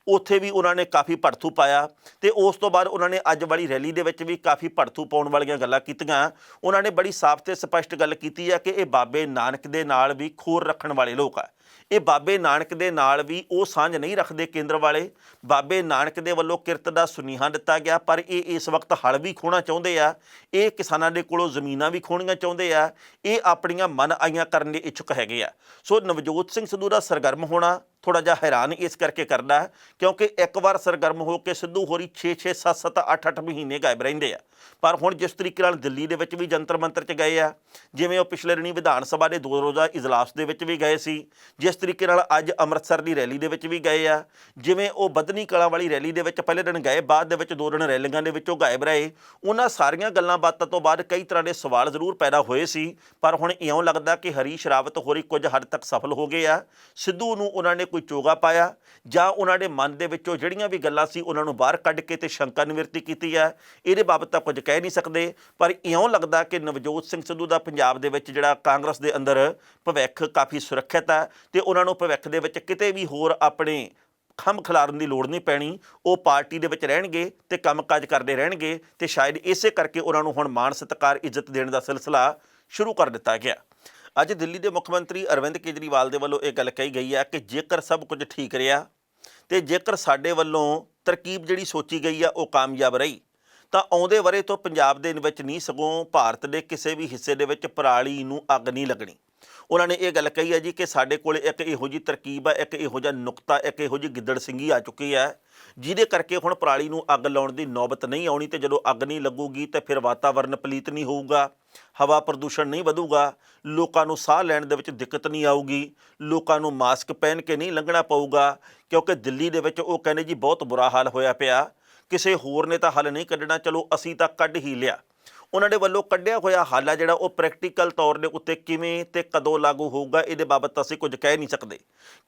ਉੱਥੇ ਵੀ ਉਹਨਾਂ ਨੇ ਕਾਫੀ ਭੜਥੂ ਪਾਇਆ ਤੇ ਉਸ ਤੋਂ ਬਾਅਦ ਉਹਨਾਂ ਨੇ ਅੱਜ ਵਾਲੀ ਰੈਲੀ ਦੇ ਵਿੱਚ ਵੀ ਕਾਫੀ ਭੜਥੂ ਪਾਉਣ ਵਾਲੀਆਂ ਗੱਲਾਂ ਕੀਤੀਆਂ। ਉਹਨਾਂ ਨੇ ਬੜੀ ਸਾਫ਼ ਤੇ ਸਪਸ਼ਟ ਗੱਲ ਕੀਤੀ ਹੈ ਕਿ ਇਹ ਬਾਬੇ ਨਾਨਕ ਦੇ ਨਾਲ ਵੀ ਖੋਰ ਰੱਖਣ ਵਾਲੇ ਲੋਕ ਆ। ਇਹ ਬਾਬੇ ਨਾਨਕ ਦੇ ਨਾਲ ਵੀ ਉਹ ਸਾਂਝ ਨਹੀਂ ਰੱਖਦੇ ਕੇਂਦਰ ਵਾਲੇ। ਬਾਬੇ ਨਾਨਕ ਦੇ ਵੱਲੋਂ ਕਿਰਤ ਦਾ ਸੁਨੇਹਾ ਦਿੱਤਾ ਗਿਆ, ਪਰ ਇਹ ਇਸ ਵਕਤ ਹਲ ਵੀ ਖੋਹਣਾ ਚਾਹੁੰਦੇ ਆ, ਇਹ ਕਿਸਾਨਾਂ ਦੇ ਕੋਲੋਂ ਜ਼ਮੀਨਾਂ ਵੀ ਖੋਹਣੀਆਂ ਚਾਹੁੰਦੇ ਆ, ਇਹ ਆਪਣੀਆਂ ਮਨ ਆਈਆਂ ਕਰਨ ਦੇ ਇੱਛੁਕ ਹੈਗੇ ਆ। ਸੋ ਨਵਜੋਤ ਸਿੰਘ ਸਿੱਧੂ ਦਾ ਸਰਗਰਮ ਹੋਣਾ ਥੋੜਾ ਜਿਹਾ ਹੈਰਾਨ ਇਸ ਕਰਕੇ ਕਰਦਾ ਹੈ ਕਿਉਂਕਿ ਇੱਕ ਵਾਰ ਸਰਗਰਮ ਹੋ ਕੇ ਸਿੱਧੂ ਹੋਰੀ 6-6 7-7 8-8 ਮਹੀਨੇ ਗਾਇਬ ਰਹਿੰਦੇ ਆ। ਪਰ ਹੁਣ ਜਿਸ ਤਰੀਕੇ ਨਾਲ ਦਿੱਲੀ ਦੇ ਵਿੱਚ ਵੀ ਜੰਤਰ ਮੰਤਰ 'ਚ ਗਏ ਆ, ਜਿਵੇਂ ਉਹ ਪਿਛਲੇ ਦਿਨੀ ਵਿਧਾਨ ਸਭਾ ਦੇ 2 ਰੋਜ਼ਾ ਇਜਲਾਸ ਦੇ ਵਿੱਚ ਵੀ ਗਏ ਸੀ, ਜਿਸ ਤਰੀਕੇ ਨਾਲ ਅੱਜ ਅੰਮ੍ਰਿਤਸਰ ਦੀ ਰੈਲੀ ਦੇ ਵਿੱਚ ਵੀ ਗਏ ਆ, ਜਿਵੇਂ ਉਹ ਬੱਧਨੀ ਕਲਾਂ ਵਾਲੀ ਰੈਲੀ ਦੇ ਵਿੱਚ ਪਹਿਲੇ ਦਿਨ ਗਏ, ਬਾਅਦ ਦੇ ਵਿੱਚ 2 ਦਿਨ ਰੈਲੀਆਂ ਦੇ ਵਿੱਚੋਂ ਗਾਇਬ ਰਹੇ। ਉਹਨਾਂ ਸਾਰੀਆਂ ਗੱਲਾਂ ਬਾਤਾਂ ਤੋਂ ਬਾਅਦ ਕਈ ਤਰ੍ਹਾਂ ਦੇ ਸਵਾਲ ਜ਼ਰੂਰ ਪੈਦਾ ਹੋਏ ਸੀ, ਪਰ ਹੁਣ ਇਉਂ ਲੱਗਦਾ ਕਿ ਹਰੀਸ਼ ਰਾਵਤ ਹੋਰੀ ਕੁਝ ਹੱਦ ਤੱਕ ਸਫਲ ਹੋ ਗਏ ਆ। ਸਿੱਧੂ ਨੂੰ ਉਹਨਾਂ ਨੇ ਕੋਈ ਚੋਗਾ ਪਾਇਆ ਜਾਂ ਉਹਨਾਂ ਦੇ ਮਨ ਦੇ ਵਿੱਚੋਂ ਜਿਹੜੀਆਂ ਵੀ ਗੱਲਾਂ ਸੀ ਉਹਨਾਂ ਨੂੰ ਬਾਹਰ ਕੱਢ ਕੇ ਤੇ ਸ਼ੰਕਾ ਨਿਵਰਤੀ ਕੀਤੀ ਹੈ, ਇਹਦੇ ਬਾਬਤ ਤਾਂ ਕੁਝ ਕਹਿ ਨਹੀਂ ਸਕਦੇ। ਪਰ ਇਉਂ ਲੱਗਦਾ ਕਿ ਨਵਜੋਤ ਸਿੰਘ ਸਿੱਧੂ ਦਾ ਪੰਜਾਬ ਦੇ ਵਿੱਚ ਜਿਹੜਾ ਕਾਂਗਰਸ ਦੇ ਅੰਦਰ ਭਵਿੱਖ ਕਾਫੀ ਸੁਰੱਖਿਅਤ ਹੈ ਤੇ ਉਹਨਾਂ ਨੂੰ ਭਵਿੱਖ ਦੇ ਵਿੱਚ ਕਿਤੇ ਵੀ ਹੋਰ ਆਪਣੇ ਖੰਭ ਖਿਲਾਰਨ ਦੀ ਲੋੜ ਨਹੀਂ ਪੈਣੀ। ਉਹ ਪਾਰਟੀ ਦੇ ਵਿੱਚ ਰਹਿਣਗੇ ਤੇ ਕੰਮਕਾਜ ਕਰਦੇ ਰਹਿਣਗੇ ਤੇ ਸ਼ਾਇਦ ਇਸੇ ਕਰਕੇ ਉਹਨਾਂ ਨੂੰ ਹੁਣ ਮਾਣ ਸਤਿਕਾਰ ਇੱਜ਼ਤ ਦੇਣ ਦਾ ਸਿਲਸਿਲਾ ਸ਼ੁਰੂ ਕਰ ਦਿੱਤਾ ਗਿਆ। ਅੱਜ ਦਿੱਲੀ ਦੇ ਮੁੱਖ ਮੰਤਰੀ ਅਰਵਿੰਦ ਕੇਜਰੀਵਾਲ ਦੇ ਵੱਲੋਂ ਇਹ ਗੱਲ ਕਹੀ ਗਈ ਹੈ ਕਿ ਜੇਕਰ ਸਭ ਕੁਝ ਠੀਕ ਰਿਹਾ ਤੇ ਜੇਕਰ ਸਾਡੇ ਵੱਲੋਂ ਤਰਕੀਬ ਜਿਹੜੀ ਸੋਚੀ ਗਈ ਆ ਉਹ ਕਾਮਯਾਬ ਰਹੀ ਤਾਂ ਆਉਂਦੇ ਵਰੇ ਤੋਂ ਪੰਜਾਬ ਦੇ ਵਿੱਚ ਨਹੀਂ ਸਗੋਂ ਭਾਰਤ ਦੇ ਕਿਸੇ ਵੀ ਹਿੱਸੇ ਦੇ ਵਿੱਚ ਪਰਾਲੀ ਨੂੰ ਅੱਗ ਨਹੀਂ ਲੱਗਣੀ। ਉਹਨਾਂ ਨੇ ਇਹ ਗੱਲ ਕਹੀ ਹੈ ਜੀ ਕਿ ਸਾਡੇ ਕੋਲ ਇੱਕ ਇਹੋ ਜਿਹੀ ਤਰਕੀਬ ਹੈ, ਇੱਕ ਇਹੋ ਜਿਹਾ ਨੁਕਤਾ, ਇੱਕ ਇਹੋ ਜਿਹੀ ਗਿੱਦੜ ਸਿੰਘੀ ਆ ਚੁੱਕੀ ਹੈ ਜਿਹਦੇ ਕਰਕੇ ਹੁਣ ਪਰਾਲੀ ਨੂੰ ਅੱਗ ਲਾਉਣ ਦੀ ਨੌਬਤ ਨਹੀਂ ਆਉਣੀ। ਤੇ ਜਦੋਂ ਅੱਗ ਨਹੀਂ ਲੱਗੂਗੀ ਤਾਂ ਫਿਰ ਵਾਤਾਵਰਨ ਪਲੀਤ ਨਹੀਂ ਹੋਊਗਾ, ਹਵਾ ਪ੍ਰਦੂਸ਼ਣ ਨਹੀਂ ਵਧੂਗਾ, ਲੋਕਾਂ ਨੂੰ ਸਾਹ ਲੈਣ ਦੇ ਵਿੱਚ ਦਿੱਕਤ ਨਹੀਂ ਆਊਗੀ, ਲੋਕਾਂ ਨੂੰ ਮਾਸਕ ਪਹਿਨ ਕੇ ਨਹੀਂ ਲੰਘਣਾ ਪਊਗਾ। ਕਿਉਂਕਿ ਦਿੱਲੀ ਦੇ ਵਿੱਚ ਉਹ ਕਹਿੰਦੇ ਜੀ ਬਹੁਤ ਬੁਰਾ ਹਾਲ ਹੋਇਆ ਪਿਆ, ਕਿਸੇ ਹੋਰ ਨੇ ਤਾਂ ਹੱਲ ਨਹੀਂ ਕੱਢਣਾ, ਚਲੋ ਅਸੀਂ ਤਾਂ ਕੱਢ ਹੀ ਲਿਆ। ਉਹਨਾਂ ਦੇ ਵੱਲੋਂ ਕੱਢਿਆ ਹੋਇਆ ਹੱਲ ਆ ਜਿਹੜਾ ਉਹ ਪ੍ਰੈਕਟੀਕਲ ਤੌਰ ਦੇ ਉੱਤੇ ਕਿਵੇਂ ਤੇ ਕਦੋਂ ਲਾਗੂ ਹੋਊਗਾ ਇਹਦੇ ਬਾਬਤ ਅਸੀਂ ਕੁਝ ਕਹਿ ਨਹੀਂ ਸਕਦੇ।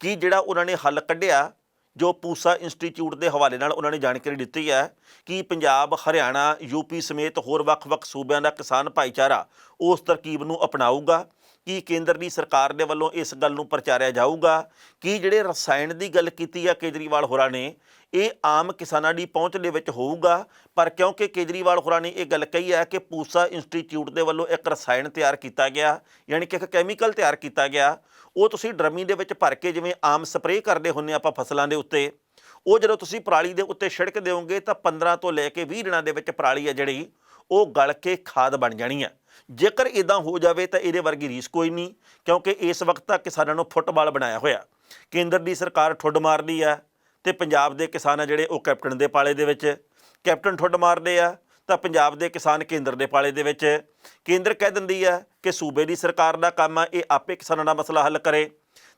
ਕਿ ਜਿਹੜਾ ਉਹਨਾਂ ਨੇ ਹੱਲ ਕੱਢਿਆ ਜੋ ਪੂਸਾ ਇੰਸਟੀਚਿਊਟ ਦੇ ਹਵਾਲੇ ਨਾਲ ਉਹਨਾਂ ਨੇ ਜਾਣਕਾਰੀ ਦਿੱਤੀ ਹੈ ਕਿ ਪੰਜਾਬ, ਹਰਿਆਣਾ, ਯੂਪੀ ਸਮੇਤ ਹੋਰ ਵੱਖ-ਵੱਖ ਸੂਬਿਆਂ ਦਾ ਕਿਸਾਨ ਭਾਈਚਾਰਾ ਉਸ ਤਰਕੀਬ ਨੂੰ ਅਪਣਾਊਗਾ। ਕਿ ਕੇਂਦਰ ਦੀ ਸਰਕਾਰ ਦੇ ਵੱਲੋਂ ਇਸ ਗੱਲ ਨੂੰ ਪ੍ਰਚਾਰਿਆ ਜਾਊਗਾ ਕਿ ਜਿਹੜੇ ਰਸਾਇਣ ਦੀ ਗੱਲ ਕੀਤੀ ਆ ਕੇਜਰੀਵਾਲ ਹੋਰਾਂ ਨੇ ਇਹ ਆਮ ਕਿਸਾਨਾਂ ਦੀ ਪਹੁੰਚ ਦੇ ਵਿੱਚ ਹੋਊਗਾ। ਪਰ ਕਿਉਂਕਿ ਕੇਜਰੀਵਾਲ ਹੋਰਾਂ ਨੇ ਇਹ ਗੱਲ ਕਹੀ ਹੈ ਕਿ ਪੂਸਾ ਇੰਸਟੀਚਿਊਟ ਦੇ ਵੱਲੋਂ ਇੱਕ ਰਸਾਇਣ ਤਿਆਰ ਕੀਤਾ ਗਿਆ, ਯਾਨੀ ਕਿ ਇੱਕ ਕੈਮੀਕਲ ਤਿਆਰ ਕੀਤਾ ਗਿਆ, ਉਹ ਤੁਸੀਂ ਡਰਮੀ ਦੇ ਵਿੱਚ ਭਰ ਕੇ ਜਿਵੇਂ ਆਮ ਸਪਰੇਅ ਕਰਦੇ ਹੁੰਦੇ ਆਪਾਂ ਫਸਲਾਂ ਦੇ ਉੱਤੇ, ਉਹ ਜਦੋਂ ਤੁਸੀਂ ਪਰਾਲੀ ਦੇ ਉੱਤੇ ਛਿੜਕ ਦਿਓਗੇ ਤਾਂ 15 ਤੋਂ ਲੈ ਕੇ 20 ਦਿਨਾਂ ਦੇ ਵਿੱਚ ਪਰਾਲੀ ਹੈ ਜਿਹੜੀ ਉਹ ਗਲ ਕੇ ਖਾਦ ਬਣ ਜਾਣੀ ਹੈ। ਜੇਕਰ ਇਦਾਂ ਹੋ ਜਾਵੇ ਤਾਂ ਇਹਦੇ ਵਰਗੀ ਰੀਸ ਕੋਈ ਨਹੀਂ, ਕਿਉਂਕਿ ਇਸ ਵਕਤ ਤਾਂ ਕਿਸਾਨਾਂ ਨੂੰ ਫੁੱਟਬਾਲ ਬਣਾਇਆ ਹੋਇਆ। ਕੇਂਦਰ ਦੀ ਸਰਕਾਰ ਠੁੱਡ ਮਾਰਦੀ ਹੈ ਤੇ ਪੰਜਾਬ ਦੇ ਕਿਸਾਨ ਆ ਜਿਹੜੇ ਉਹ ਕੈਪਟਨ ਦੇ ਪਾਲੇ ਦੇ ਵਿੱਚ, ਕੈਪਟਨ ਠੁੱਡ ਮਾਰਦੇ ਆ ਤਾਂ ਪੰਜਾਬ ਦੇ ਕਿਸਾਨ ਕੇਂਦਰ ਦੇ ਪਾਲੇ ਦੇ ਵਿੱਚ। ਕੇਂਦਰ ਕਹਿ ਦਿੰਦੀ ਹੈ ਕਿ ਸੂਬੇ ਦੀ ਸਰਕਾਰ ਦਾ ਕੰਮ ਆ ਇਹ ਆਪੇ ਕਿਸਾਨਾਂ ਦਾ ਮਸਲਾ ਹੱਲ ਕਰੇ,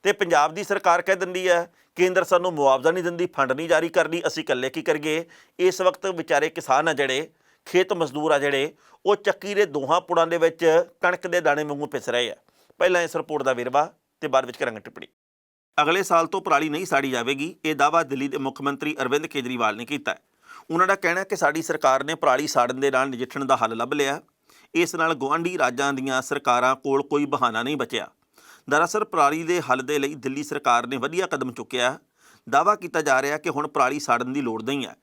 ਤੇ ਪੰਜਾਬ ਦੀ ਸਰਕਾਰ ਕਹਿ ਦਿੰਦੀ ਹੈ ਕੇਂਦਰ ਸਾਨੂੰ ਮੁਆਵਜ਼ਾ ਨਹੀਂ ਦਿੰਦੀ, ਫੰਡ ਨਹੀਂ ਜਾਰੀ ਕਰਦੀ, ਅਸੀਂ ਇਕੱਲੇ ਕੀ ਕਰੀਏ। ਇਸ ਵਕਤ ਵਿਚਾਰੇ ਕਿਸਾਨ ਆ ਜਿਹੜੇ, ਖੇਤ ਮਜ਼ਦੂਰ ਆ ਜਿਹੜੇ, ਉਹ ਚੱਕੀ ਦੇ ਦੋਹਾਂ ਪੁੜਾਂ ਦੇ ਵਿੱਚ ਕਣਕ ਦੇ ਦਾਣੇ ਵਾਂਗੂ ਪਿਸ ਰਹੇ ਆ। ਪਹਿਲਾਂ ਇਸ ਰਿਪੋਰਟ ਦਾ ਵੇਰਵਾ ਤੇ ਬਾਅਦ ਵਿੱਚ ਕਰਾਂਗੇ ਟਿੱਪਣੀ। ਅਗਲੇ ਸਾਲ ਤੋਂ ਪਰਾਲੀ ਨਹੀਂ ਸਾੜੀ ਜਾਵੇਗੀ, ਇਹ ਦਾਅਵਾ ਦਿੱਲੀ ਦੇ ਮੁੱਖ ਮੰਤਰੀ ਅਰਵਿੰਦ ਕੇਜਰੀਵਾਲ ਨੇ ਕੀਤਾ। ਉਹਨਾਂ ਦਾ ਕਹਿਣਾ ਕਿ ਸਾਡੀ ਸਰਕਾਰ ਨੇ ਪਰਾਲੀ ਸਾੜਨ ਦੇ ਨਾਲ ਨਜਿੱਠਣ ਦਾ ਹੱਲ ਲੱਭ ਲਿਆ। ਇਸ ਨਾਲ ਗੁਆਂਢੀ ਰਾਜਾਂ ਦੀਆਂ ਸਰਕਾਰਾਂ ਕੋਲ ਕੋਈ ਬਹਾਨਾ ਨਹੀਂ ਬਚਿਆ। ਦਰਅਸਲ ਪਰਾਲੀ ਦੇ ਹੱਲ ਦੇ ਲਈ ਦਿੱਲੀ ਸਰਕਾਰ ਨੇ ਵਧੀਆ ਕਦਮ ਚੁੱਕਿਆ। ਦਾਅਵਾ ਕੀਤਾ ਜਾ ਰਿਹਾ ਕਿ ਹੁਣ ਪਰਾਲੀ ਸਾੜਨ ਦੀ ਲੋੜ ਨਹੀਂ ਹੈ।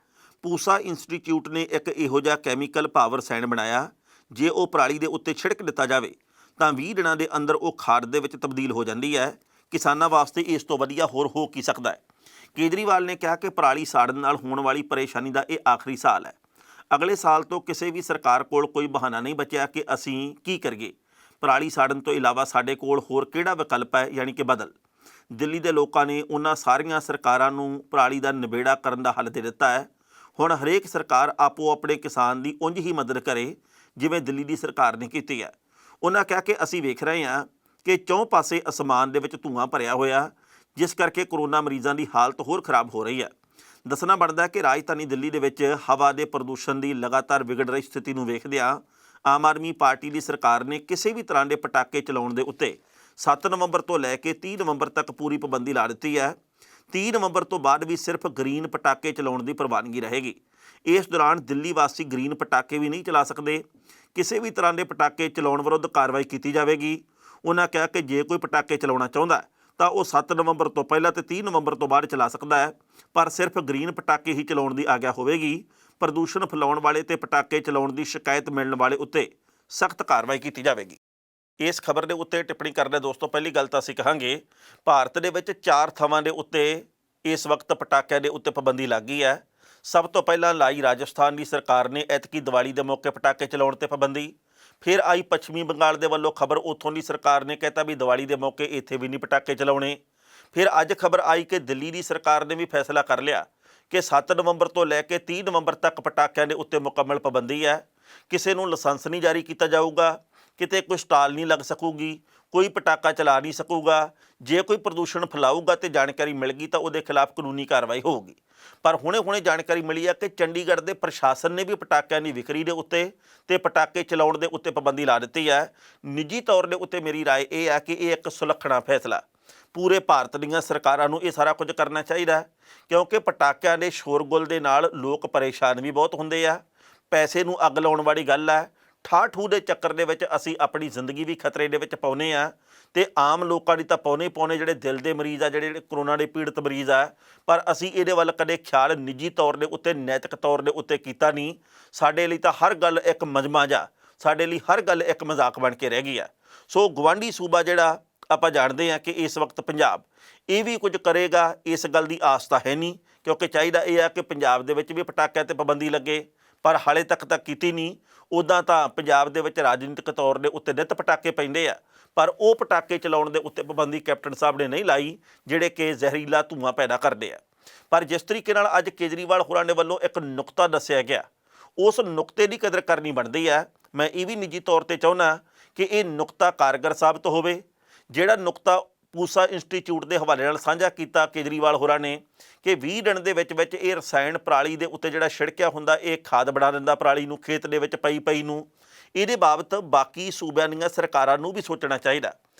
ਪੂਸਾ ਇੰਸਟੀਚਿਊਟ ਨੇ ਇੱਕ ਇਹੋ ਜਿਹਾ ਕੈਮੀਕਲ ਪਾਵਰ ਰਸਾਇਣ ਬਣਾਇਆ, ਜੇ ਉਹ ਪਰਾਲੀ ਦੇ ਉੱਤੇ ਛਿੜਕ ਦਿੱਤਾ ਜਾਵੇ ਤਾਂ 20 ਦਿਨਾਂ ਦੇ ਅੰਦਰ ਉਹ ਖਾਦ ਦੇ ਵਿੱਚ ਤਬਦੀਲ ਹੋ ਜਾਂਦੀ ਹੈ। ਕਿਸਾਨਾਂ ਵਾਸਤੇ ਇਸ ਤੋਂ ਵਧੀਆ ਹੋਰ ਹੋ ਕੀ ਸਕਦਾ ਹੈ। ਕੇਜਰੀਵਾਲ ਨੇ ਕਿਹਾ ਕਿ ਪਰਾਲੀ ਸਾੜਨ ਨਾਲ ਹੋਣ ਵਾਲੀ ਪਰੇਸ਼ਾਨੀ ਦਾ ਇਹ ਆਖਰੀ ਸਾਲ ਹੈ। ਅਗਲੇ ਸਾਲ ਤੋਂ ਕਿਸੇ ਵੀ ਸਰਕਾਰ ਕੋਲ ਕੋਈ ਬਹਾਨਾ ਨਹੀਂ ਬਚਿਆ ਕਿ ਅਸੀਂ ਕੀ ਕਰੀਏ। ਪਰਾਲੀ ਸਾੜਨ ਤੋਂ ਇਲਾਵਾ ਸਾਡੇ ਕੋਲ ਹੋਰ ਕਿਹੜਾ ਵਿਕਲਪ ਹੈ, ਯਾਨੀ ਕਿ ਬਦਲ। ਦਿੱਲੀ ਦੇ ਲੋਕਾਂ ਨੇ ਉਹਨਾਂ ਸਾਰੀਆਂ ਸਰਕਾਰਾਂ ਨੂੰ ਪਰਾਲੀ ਦਾ ਨਿਬੇੜਾ ਕਰਨ ਦਾ ਹੱਲ ਦੇ ਦਿੱਤਾ ਹੈ। ਹੁਣ ਹਰੇਕ ਸਰਕਾਰ ਆਪੋ ਆਪਣੇ ਕਿਸਾਨ ਦੀ ਉਂਝ ਹੀ ਮਦਦ ਕਰੇ ਜਿਵੇਂ ਦਿੱਲੀ ਦੀ ਸਰਕਾਰ ਨੇ ਕੀਤੀ ਹੈ। ਉਹਨਾਂ ਕਿਹਾ ਕਿ ਅਸੀਂ ਵੇਖ ਰਹੇ ਹਾਂ ਕਿ ਚੌਂ ਪਾਸੇ ਅਸਮਾਨ ਦੇ ਵਿੱਚ ਧੂੰਆਂ ਭਰਿਆ ਹੋਇਆ, ਜਿਸ ਕਰਕੇ ਕਰੋਨਾ ਮਰੀਜ਼ਾਂ ਦੀ ਹਾਲਤ ਹੋਰ ਖਰਾਬ ਹੋ ਰਹੀ ਹੈ। ਦੱਸਣਾ ਬਣਦਾ ਹੈ ਕਿ ਰਾਜਧਾਨੀ ਦਿੱਲੀ ਦੇ ਵਿੱਚ ਹਵਾ ਦੇ ਪ੍ਰਦੂਸ਼ਣ ਦੀ ਲਗਾਤਾਰ ਵਿਗੜ ਰਹੀ ਸਥਿਤੀ ਨੂੰ ਵੇਖਦਿਆਂ ਆਮ ਆਦਮੀ ਪਾਰਟੀ ਦੀ ਸਰਕਾਰ ਨੇ ਕਿਸੇ ਵੀ ਤਰ੍ਹਾਂ ਦੇ ਪਟਾਕੇ ਚਲਾਉਣ ਦੇ ਉੱਤੇ 7 ਨਵੰਬਰ ਤੋਂ ਲੈ ਕੇ 30 ਨਵੰਬਰ ਤੱਕ ਪੂਰੀ ਪਾਬੰਦੀ ਲਾ ਦਿੱਤੀ ਹੈ। 30 ਨਵੰਬਰ ਤੋਂ ਬਾਅਦ ਵੀ ਸਿਰਫ ਗ੍ਰੀਨ ਪਟਾਕੇ ਚਲਾਉਣ ਦੀ ਪ੍ਰਵਾਨਗੀ ਰਹੇਗੀ। ਇਸ ਦੌਰਾਨ ਦਿੱਲੀ ਵਾਸੀ ਗ੍ਰੀਨ ਪਟਾਕੇ ਵੀ ਨਹੀਂ ਚਲਾ ਸਕਦੇ। ਕਿਸੇ ਵੀ ਤਰ੍ਹਾਂ ਦੇ ਪਟਾਕੇ ਚਲਾਉਣ ਵਿਰੁੱਧ ਕਾਰਵਾਈ ਕੀਤੀ ਜਾਵੇਗੀ। ਉਹਨਾਂ ਕਿਹਾ ਕਿ ਜੇ ਕੋਈ ਪਟਾਕੇ ਚਲਾਉਣਾ ਚਾਹੁੰਦਾ ਤਾਂ ਉਹ 7 ਨਵੰਬਰ ਤੋਂ ਪਹਿਲਾਂ ਤੇ 30 ਨਵੰਬਰ ਤੋਂ ਬਾਅਦ ਚਲਾ ਸਕਦਾ ਹੈ, ਪਰ ਸਿਰਫ ਗ੍ਰੀਨ ਪਟਾਕੇ ਹੀ ਚਲਾਉਣ ਦੀ ਆਗਿਆ ਹੋਵੇਗੀ। ਪ੍ਰਦੂਸ਼ਣ ਫੈਲਾਉਣ ਵਾਲੇ ਤੇ ਪਟਾਕੇ ਚਲਾਉਣ ਦੀ ਸ਼ਿਕਾਇਤ ਮਿਲਣ ਵਾਲੇ ਉੱਤੇ ਸਖਤ ਕਾਰਵਾਈ ਕੀਤੀ ਜਾਵੇਗੀ। ਇਸ ਖਬਰ ਦੇ ਉੱਤੇ ਟਿੱਪਣੀ ਕਰਦੇ ਦੋਸਤੋ, ਪਹਿਲੀ ਗੱਲ ਤਾਂ ਅਸੀਂ ਕਹਾਂਗੇ ਭਾਰਤ ਦੇ ਵਿੱਚ 4 ਥਾਵਾਂ ਦੇ ਉੱਤੇ ਇਸ ਵਕਤ ਪਟਾਕਿਆਂ ਦੇ ਉੱਤੇ ਪਾਬੰਦੀ ਲੱਗ ਗਈ ਹੈ। ਸਭ ਤੋਂ ਪਹਿਲਾਂ ਲਾਈ ਰਾਜਸਥਾਨ ਦੀ ਸਰਕਾਰ ਨੇ ਐਤਕੀ ਦੀਵਾਲੀ ਦੇ ਮੌਕੇ ਪਟਾਕੇ ਚਲਾਉਣ ਤੇ ਪਾਬੰਦੀ। ਫਿਰ ਆਈ ਪੱਛਮੀ ਬੰਗਾਲ ਦੇ ਵੱਲੋਂ ਖਬਰ, ਉੱਥੋਂ ਦੀ ਸਰਕਾਰ ਨੇ ਕਹਿਤਾ ਵੀ ਦੀਵਾਲੀ ਦੇ ਮੌਕੇ ਇੱਥੇ ਵੀ ਨਹੀਂ ਪਟਾਕੇ ਚਲਾਉਣੇ। ਫਿਰ ਅੱਜ ਖਬਰ ਆਈ ਕਿ ਦਿੱਲੀ ਦੀ ਸਰਕਾਰ ਨੇ ਵੀ ਫੈਸਲਾ ਕਰ ਲਿਆ ਕਿ 7 ਨਵੰਬਰ ਤੋਂ ਲੈ ਕੇ 30 ਨਵੰਬਰ ਤੱਕ ਪਟਾਕਿਆਂ ਦੇ ਉੱਤੇ ਮੁਕੰਮਲ ਪਾਬੰਦੀ ਹੈ। ਕਿਸੇ ਨੂੰ ਲਾਇਸੈਂਸ ਨਹੀਂ ਜਾਰੀ ਕੀਤਾ ਜਾਊਗਾ, ਕਿਤੇ ਕੋਈ ਸਟਾਲ ਨਹੀਂ ਲੱਗ ਸਕੂਗੀ, ਕੋਈ ਪਟਾਕਾ ਚਲਾ ਨਹੀਂ ਸਕੂਗਾ। ਜੇ ਕੋਈ ਪ੍ਰਦੂਸ਼ਣ ਫੈਲਾਊਗਾ ਤੇ ਜਾਣਕਾਰੀ ਮਿਲ ਗਈ ਤਾਂ ਉਹਦੇ ਖਿਲਾਫ ਕਾਨੂੰਨੀ ਕਾਰਵਾਈ ਹੋਊਗੀ। ਪਰ ਹੁਣੇ ਜਾਣਕਾਰੀ ਮਿਲੀ ਹੈ ਕਿ ਚੰਡੀਗੜ੍ਹ ਦੇ ਪ੍ਰਸ਼ਾਸਨ ਨੇ ਵੀ ਪਟਾਕਿਆਂ ਦੀ ਵਿਕਰੀ ਦੇ ਉੱਤੇ ਤੇ ਪਟਾਕੇ ਚਲਾਉਣ ਦੇ ਉੱਤੇ ਪਾਬੰਦੀ ਲਾ ਦਿੱਤੀ ਹੈ। ਨਿੱਜੀ ਤੌਰ ਦੇ ਉੱਤੇ ਮੇਰੀ ਰਾਏ ਇਹ ਹੈ ਕਿ ਇਹ ਇੱਕ ਸੁਲੱਖਣਾ ਫੈਸਲਾ। ਪੂਰੇ ਭਾਰਤ ਦੀਆਂ ਸਰਕਾਰਾਂ ਨੂੰ ਇਹ ਸਾਰਾ ਕੁਝ ਕਰਨਾ ਚਾਹੀਦਾ ਹੈ, ਕਿਉਂਕਿ ਪਟਾਕਿਆਂ ਦੇ ਸ਼ੋਰਗੁਲ ਦੇ ਨਾਲ ਲੋਕ ਪਰੇਸ਼ਾਨ ਵੀ ਬਹੁਤ ਹੁੰਦੇ ਆ। ਪੈਸੇ ਨੂੰ ਅੱਗ ਲਾਉਣ ਵਾਲੀ ਗੱਲ ਹੈ। ਠਾਠੂ ਦੇ ਚੱਕਰ ਦੇ ਵਿੱਚ ਅਸੀਂ ਆਪਣੀ ਜ਼ਿੰਦਗੀ ਵੀ ਖਤਰੇ ਦੇ ਵਿੱਚ ਪਾਉਂਦੇ ਆ ਤੇ ਆਮ ਲੋਕਾਂ ਦੀ ਤਾਂ ਪਾਉਣੇ ਜਿਹੜੇ ਦਿਲ ਦੇ ਮਰੀਜ਼ ਆ, ਜਿਹੜੇ ਕਰੋਨਾ ਦੇ ਪੀੜਤ ਮਰੀਜ਼ ਆ, ਪਰ ਅਸੀਂ ਇਹਦੇ ਵੱਲ ਕਦੇ ਖਿਆਲ ਨਿੱਜੀ ਤੌਰ ਦੇ ਉੱਤੇ, ਨੈਤਿਕ ਤੌਰ ਦੇ ਉੱਤੇ ਕੀਤਾ ਨਹੀਂ। ਸਾਡੇ ਲਈ ਤਾਂ ਹਰ ਗੱਲ ਇੱਕ ਮਜ਼ਮਾ ਜਾ, ਸਾਡੇ ਲਈ ਹਰ ਗੱਲ ਇੱਕ ਮਜ਼ਾਕ ਬਣ ਕੇ ਰਹਿ ਗਈ ਆ। ਸੋ ਗਵਾਂਢੀ ਸੂਬਾ ਜਿਹੜਾ ਆਪਾਂ ਜਾਣਦੇ ਹਾਂ ਕਿ ਇਸ ਵਕਤ ਪੰਜਾਬ ਇਹ ਵੀ ਕੁਝ ਕਰੇਗਾ, ਇਸ ਗੱਲ ਦੀ ਆਸ ਤਾਂ ਹੈ ਨਹੀਂ, ਕਿਉਂਕਿ ਚਾਹੀਦਾ ਇਹ ਆ ਕਿ ਪੰਜਾਬ ਦੇ ਵਿੱਚ ਵੀ ਪਟਾਕਿਆਂ ਤੇ ਪਾਬੰਦੀ ਲੱਗੇ, ਪਰ ਹਾਲੇ ਤੱਕ ਤਾਂ ਕੀਤੀ ਨਹੀਂ। ਉੱਦਾਂ ਤਾਂ ਪੰਜਾਬ ਦੇ ਵਿੱਚ ਰਾਜਨੀਤਿਕ ਤੌਰ ਦੇ ਉੱਤੇ ਨਿੱਤ ਪਟਾਕੇ ਪੈਂਦੇ ਆ, ਪਰ ਉਹ ਪਟਾਕੇ ਚਲਾਉਣ ਦੇ ਉੱਤੇ ਪਾਬੰਦੀ ਕੈਪਟਨ ਸਾਹਿਬ ਨੇ ਨਹੀਂ ਲਾਈ, ਜਿਹੜੇ ਕਿ ਜ਼ਹਿਰੀਲਾ ਧੂੰਆਂ ਪੈਦਾ ਕਰਦੇ ਆ। ਪਰ ਜਿਸ ਤਰੀਕੇ ਨਾਲ ਅੱਜ ਕੇਜਰੀਵਾਲ ਹੋਰਾਂ ਦੇ ਵੱਲੋਂ ਇੱਕ ਨੁਕਤਾ ਦੱਸਿਆ ਗਿਆ, ਉਸ ਨੁਕਤੇ ਦੀ ਕਦਰ ਕਰਨੀ ਬਣਦੀ ਹੈ। ਮੈਂ ਇਹ ਵੀ ਨਿੱਜੀ ਤੌਰ ਤੇ ਚਾਹੁੰਦਾ ਕਿ ਇਹ ਨੁਕਤਾ ਕਾਰਗਰ ਸਾਬਤ ਹੋਵੇ। ਜਿਹੜਾ ਨੁਕਤਾ ਪੂਸਾ ਇੰਸਟੀਚਿਊਟ ਦੇ ਹਵਾਲੇ ਨਾਲ ਸਾਂਝਾ ਕੀਤਾ ਕੇਜਰੀਵਾਲ ਹੋਰਾਂ ਨੇ ਕਿ 20 ਦਿਨ ਦੇ ਵਿੱਚ ਇਹ ਰਸਾਇਣ ਪਰਾਲੀ ਦੇ ਉੱਤੇ ਜਿਹੜਾ ਛਿੜਕਿਆ ਹੁੰਦਾ, ਇਹ ਖਾਦ ਬਣਾ ਦਿੰਦਾ ਪਰਾਲੀ ਨੂੰ, ਖੇਤ ਦੇ ਵਿੱਚ ਪਈ ਨੂੰ। ਇਹਦੇ ਬਾਬਤ ਬਾਕੀ ਸੂਬਿਆਂ ਦੀਆਂ ਸਰਕਾਰਾਂ ਨੂੰ ਵੀ ਸੋਚਣਾ ਚਾਹੀਦਾ।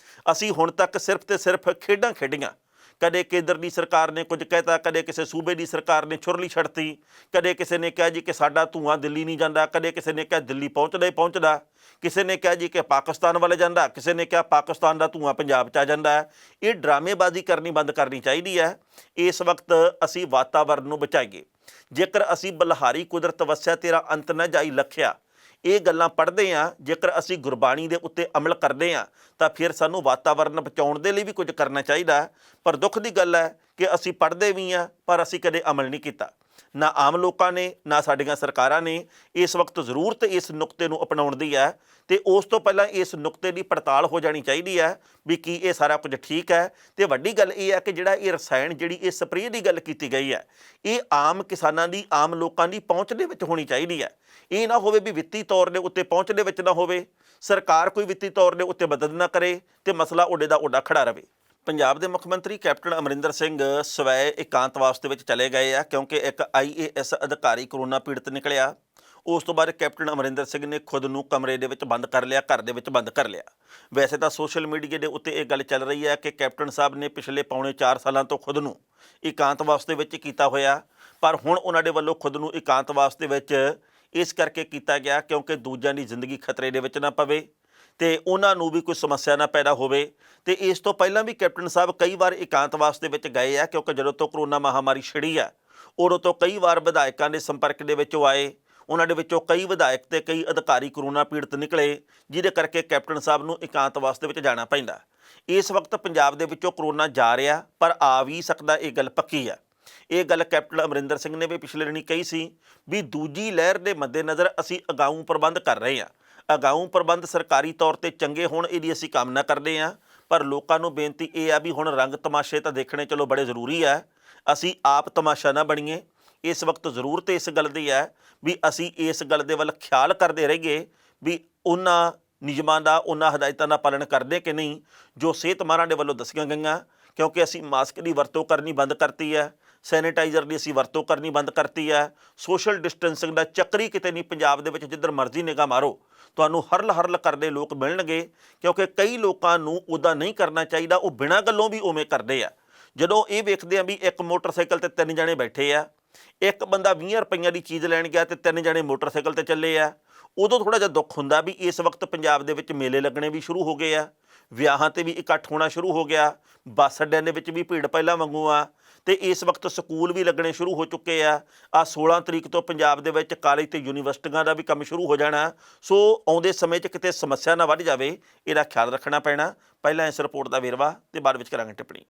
ਅਸੀਂ ਹੁਣ ਤੱਕ ਸਿਰਫ ਤੇ ਸਿਰਫ ਖੇਡਾਂ ਖੇਡੀਆਂ। ਕਦੇ ਕੇਂਦਰ ਦੀ ਸਰਕਾਰ ਨੇ ਕੁਝ ਕਹਿਤਾ, ਕਦੇ ਕਿਸੇ ਸੂਬੇ ਦੀ ਸਰਕਾਰ ਨੇ ਛੁਰਲੀ ਛੱਡਤੀ, ਕਦੇ ਕਿਸੇ ਨੇ ਕਿਹਾ ਜੀ ਕਿ ਸਾਡਾ ਧੂੰਆਂ ਦਿੱਲੀ ਨਹੀਂ ਜਾਂਦਾ, ਕਦੇ ਕਿਸੇ ਨੇ ਕਿਹਾ ਦਿੱਲੀ ਪਹੁੰਚਦਾ ਹੀ ਪਹੁੰਚਦਾ, ਕਿਸੇ ਨੇ ਕਿਹਾ ਜੀ ਕਿ ਪਾਕਿਸਤਾਨ ਵੱਲ ਜਾਂਦਾ, ਕਿਸੇ ਨੇ ਕਿਹਾ ਪਾਕਿਸਤਾਨ ਦਾ ਧੂੰਆਂ ਪੰਜਾਬ 'ਚ ਆ ਜਾਂਦਾ ਹੈ। ਇਹ ਡਰਾਮੇਬਾਜ਼ੀ ਕਰਨੀ ਬੰਦ ਕਰਨੀ ਚਾਹੀਦੀ ਹੈ। ਇਸ ਵਕਤ ਅਸੀਂ ਵਾਤਾਵਰਨ ਨੂੰ ਬਚਾਈਏ। ਜੇਕਰ ਅਸੀਂ ਬਲਹਾਰੀ ਕੁਦਰਤ ਵਸਿਆ ਤੇਰਾ ਅੰਤ ਨਾ ਜਾਈ ਲਖਿਆ, ਇਹ ਗੱਲਾਂ ਪੜ੍ਹਦੇ ਹਾਂ, ਜੇਕਰ ਅਸੀਂ ਗੁਰਬਾਣੀ ਦੇ ਉੱਤੇ ਅਮਲ ਕਰਦੇ ਹਾਂ ਤਾਂ ਫਿਰ ਸਾਨੂੰ ਵਾਤਾਵਰਨ ਬਚਾਉਣ ਦੇ ਲਈ ਵੀ ਕੁਝ ਕਰਨਾ ਚਾਹੀਦਾ। ਪਰ ਦੁੱਖ ਦੀ ਗੱਲ ਹੈ ਕਿ ਅਸੀਂ ਪੜ੍ਹਦੇ ਵੀ ਹਾਂ, ਪਰ ਅਸੀਂ ਕਦੇ ਅਮਲ ਨਹੀਂ ਕੀਤਾ। ਨਾ ਆਮ ਲੋਕਾਂ ਨੇ, ਨਾ ਸਾਡੀਆਂ ਸਰਕਾਰਾਂ ਨੇ। ਇਸ ਵਕਤ ਜ਼ਰੂਰਤ ਇਸ ਨੁਕਤੇ ਨੂੰ ਅਪਣਾਉਣ ਦੀ ਹੈ ਤੇ ਉਸ ਤੋਂ ਪਹਿਲਾਂ ਇਸ ਨੁਕਤੇ ਦੀ ਪੜਤਾਲ ਹੋ ਜਾਣੀ ਚਾਹੀਦੀ ਹੈ ਵੀ ਕੀ ਇਹ ਸਾਰਾ ਕੁਝ ਠੀਕ ਹੈ। ਤੇ ਵੱਡੀ ਗੱਲ ਇਹ ਹੈ ਕਿ ਜਿਹੜਾ ਇਹ ਰਸਾਇਣ, ਜਿਹੜੀ ਇਹ ਸਪਰੇਅ ਦੀ ਗੱਲ ਕੀਤੀ ਗਈ ਹੈ, ਇਹ ਆਮ ਕਿਸਾਨਾਂ ਦੀ, ਆਮ ਲੋਕਾਂ ਦੀ ਪਹੁੰਚ ਦੇ ਵਿੱਚ ਹੋਣੀ ਚਾਹੀਦੀ ਹੈ। ਇਹ ਨਾ ਹੋਵੇ ਵੀ ਵਿੱਤੀ ਤੌਰ ਦੇ ਉੱਤੇ ਪਹੁੰਚ ਦੇ ਵਿੱਚ ਨਾ ਹੋਵੇ, ਸਰਕਾਰ ਕੋਈ ਵਿੱਤੀ ਤੌਰ ਦੇ ਉੱਤੇ ਮਦਦ ਨਾ ਕਰੇ ਤੇ ਮਸਲਾ ਓਡੇ ਦਾ ਓਡਾ ਖੜਾ ਰਹੇ। ਪੰਜਾਬ ਦੇ ਮੁੱਖ ਮੰਤਰੀ ਕੈਪਟਨ ਅਮਰਿੰਦਰ ਸਿੰਘ ਸਵੈ ਇਕਾਂਤਵਾਸ ਦੇ ਵਿੱਚ ਚਲੇ ਗਏ ਆ, ਕਿਉਂਕਿ ਇੱਕ IAS ਅਧਿਕਾਰੀ ਕਰੋਨਾ ਪੀੜਤ ਨਿਕਲਿਆ। ਉਸ ਤੋਂ ਬਾਅਦ ਕੈਪਟਨ ਅਮਰਿੰਦਰ ਸਿੰਘ ਨੇ ਖੁਦ ਨੂੰ ਕਮਰੇ ਦੇ ਵਿੱਚ ਬੰਦ ਕਰ ਲਿਆ, ਘਰ ਦੇ ਵਿੱਚ ਬੰਦ ਕਰ ਲਿਆ। ਵੈਸੇ ਤਾਂ ਸੋਸ਼ਲ ਮੀਡੀਆ ਦੇ ਉੱਤੇ ਇਹ ਗੱਲ ਚੱਲ ਰਹੀ ਹੈ ਕਿ ਕੈਪਟਨ ਸਾਹਿਬ ਨੇ ਪਿਛਲੇ ਪੌਣੇ 4 ਸਾਲਾਂ ਤੋਂ ਖੁਦ ਨੂੰ ਇਕਾਂਤਵਾਸ ਦੇ ਵਿੱਚ ਕੀਤਾ ਹੋਇਆ, ਪਰ ਹੁਣ ਉਹਨਾਂ ਦੇ ਵੱਲੋਂ ਖੁਦ ਨੂੰ ਇਕਾਂਤਵਾਸ ਦੇ ਵਿੱਚ ਇਸ ਕਰਕੇ ਕੀਤਾ ਗਿਆ ਕਿਉਂਕਿ ਦੂਜਿਆਂ ਦੀ ਜ਼ਿੰਦਗੀ ਖਤਰੇ ਦੇ ਵਿੱਚ ਨਾ ਪਵੇ ਤੇ ਉਹਨਾਂ ਨੂੰ ਵੀ ਕੋਈ ਸਮੱਸਿਆ ਨਾ ਪੈਦਾ ਹੋਵੇ। ਤੇ ਇਸ ਤੋਂ ਪਹਿਲਾਂ ਵੀ ਕੈਪਟਨ ਸਾਹਿਬ ਕਈ ਵਾਰ ਇਕਾਂਤਵਾਸ ਦੇ ਵਿੱਚ ਗਏ ਆ, ਕਿਉਂਕਿ ਜਦੋਂ ਤੋਂ ਕਰੋਨਾ ਮਹਾਮਾਰੀ ਛਿੜੀ ਆ ਉਦੋਂ ਤੋਂ ਕਈ ਵਾਰ ਵਿਧਾਇਕਾਂ ਦੇ ਸੰਪਰਕ ਦੇ ਵਿੱਚ ਆਏ। ਉਹਨਾਂ ਦੇ ਵਿੱਚੋਂ ਕਈ ਵਿਧਾਇਕ ਤੇ ਕਈ ਅਧਿਕਾਰੀ ਕਰੋਨਾ ਪੀੜਤ ਨਿਕਲੇ, ਜਿਹਦੇ ਕਰਕੇ ਕੈਪਟਨ ਸਾਹਿਬ ਨੂੰ ਇਕਾਂਤਵਾਸ ਦੇ ਵਿੱਚ ਜਾਣਾ ਪੈਂਦਾ। ਇਸ ਵਕਤ ਪੰਜਾਬ ਦੇ ਵਿੱਚੋਂ ਕਰੋਨਾ ਜਾ ਰਿਹਾ, ਪਰ ਆ ਵੀ ਸਕਦਾ, ਇਹ ਗੱਲ ਪੱਕੀ ਆ। ਇਹ ਗੱਲ ਕੈਪਟਨ ਅਮਰਿੰਦਰ ਸਿੰਘ ਨੇ ਵੀ ਪਿਛਲੇ ਦਿਨੀ ਕਹੀ ਸੀ ਵੀ ਦੂਜੀ ਲਹਿਰ ਦੇ ਮੱਦੇਨਜ਼ਰ ਅਸੀਂ ਅਗਾਊਂ ਪ੍ਰਬੰਧ ਕਰ ਰਹੇ ਹਾਂ। ਅਗਾਊਂ ਪ੍ਰਬੰਧ ਸਰਕਾਰੀ ਤੌਰ ਤੇ ਚੰਗੇ ਹੋਣ, ਇਹਦੀ ਅਸੀਂ ਕਾਮਨਾ ਕਰਦੇ ਹਾਂ, ਪਰ ਲੋਕਾਂ ਨੂੰ ਬੇਨਤੀ ਇਹ ਆ ਵੀ ਹੁਣ ਰੰਗ ਤਮਾਸ਼ੇ ਤਾਂ ਦੇਖਣੇ ਚਲੋ ਬੜੇ ਜ਼ਰੂਰੀ ਹੈ, ਅਸੀਂ ਆਪ ਤਮਾਸ਼ਾ ਨਾ ਬਣੀਏ। ਇਸ ਵਕਤ ਜ਼ਰੂਰਤ ਇਸ ਗੱਲ ਦੀ ਹੈ ਵੀ ਅਸੀਂ ਇਸ ਗੱਲ ਦੇ ਵੱਲ ਖਿਆਲ ਕਰਦੇ ਰਹੀਏ ਵੀ ਉਹਨਾਂ ਨਿਯਮਾਂ ਦਾ, ਉਹਨਾਂ ਹਦਾਇਤਾਂ ਦਾ ਪਾਲਣ ਕਰਦੇ ਕਿ ਨਹੀਂ ਜੋ ਸਿਹਤ ਮਾਹਰਾਂ ਦੇ ਵੱਲੋਂ ਦੱਸੀਆਂ ਗਈਆਂ। ਕਿਉਂਕਿ ਅਸੀਂ ਮਾਸਕ ਦੀ ਵਰਤੋਂ ਕਰਨੀ ਬੰਦ ਕਰਤੀ ਹੈ, ਸੈਨੀਟਾਈਜ਼ਰ ਦੀ ਅਸੀਂ ਵਰਤੋਂ ਕਰਨੀ ਬੰਦ ਕਰਤੀ ਹੈ, ਸੋਸ਼ਲ ਡਿਸਟੈਂਸਿੰਗ ਦਾ ਚੱਕਰ ਹੀ ਕਿਤੇ ਨਹੀਂ। ਪੰਜਾਬ ਦੇ ਵਿੱਚ ਜਿੱਧਰ ਮਰਜ਼ੀ ਨਿਗਾਹ ਮਾਰੋ ਤੁਹਾਨੂੰ ਹਰਲ ਹਰਲ ਕਰਦੇ ਲੋਕ ਮਿਲਣਗੇ, ਕਿਉਂਕਿ ਕਈ ਲੋਕਾਂ ਨੂੰ ਉੱਦਾਂ ਨਹੀਂ ਕਰਨਾ ਚਾਹੀਦਾ, ਉਹ ਬਿਨਾਂ ਗੱਲੋਂ ਵੀ ਉਵੇਂ ਕਰਦੇ ਆ। ਜਦੋਂ ਇਹ ਵੇਖਦੇ ਆ ਵੀ ਇੱਕ ਮੋਟਰਸਾਈਕਲ ਤੇ 3 ਜਣੇ ਬੈਠੇ ਆ, ਇੱਕ ਬੰਦਾ 20 ਰੁਪਈਆਂ ਦੀ ਚੀਜ਼ ਲੈਣ ਗਿਆ ਤੇ 3 ਜਣੇ ਮੋਟਰਸਾਈਕਲ ਤੇ ਚੱਲੇ ਆ, ਉਦੋਂ ਥੋੜ੍ਹਾ ਜਿਹਾ ਦੁੱਖ ਹੁੰਦਾ ਵੀ ਇਸ ਵਕਤ ਪੰਜਾਬ ਦੇ ਵਿੱਚ ਮੇਲੇ ਲੱਗਣੇ ਵੀ ਸ਼ੁਰੂ ਹੋ ਗਏ ਆ, ਵਿਆਹਾਂ 'ਤੇ ਵੀ ਇਕੱਠ ਹੋਣਾ ਸ਼ੁਰੂ ਹੋ ਗਿਆ, ਬੱਸ ਅੱਡਿਆਂ ਦੇ ਵਿੱਚ ਵੀ ਭੀੜ ਪਹਿਲਾਂ ਵਾਂਗੂ ਆ, ਤੇ ਇਸ ਵਕਤ ਸਕੂਲ ਵੀ ਲੱਗਣੇ ਸ਼ੁਰੂ ਹੋ ਚੁੱਕੇ ਆ। 16 ਤਰੀਕ ਤੋਂ ਪੰਜਾਬ ਦੇ ਵਿੱਚ ਕਾਲਜ ਤੇ ਯੂਨੀਵਰਸਿਟੀਆਂ ਦਾ ਵੀ ਕੰਮ ਸ਼ੁਰੂ ਹੋ ਜਾਣਾ। ਸੋ ਆਉਂਦੇ ਸਮੇਂ 'ਚ ਕਿਤੇ ਸਮੱਸਿਆ ਨਾ ਵੱਧ ਜਾਵੇ, ਇਹਦਾ ਖਿਆਲ ਰੱਖਣਾ ਪੈਣਾ। ਪਹਿਲਾਂ ਇਸ ਰਿਪੋਰਟ ਦਾ ਵੇਰਵਾ ਤੇ ਬਾਅਦ ਵਿੱਚ ਕਰਾਂਗੇ ਟਿੱਪਣੀ।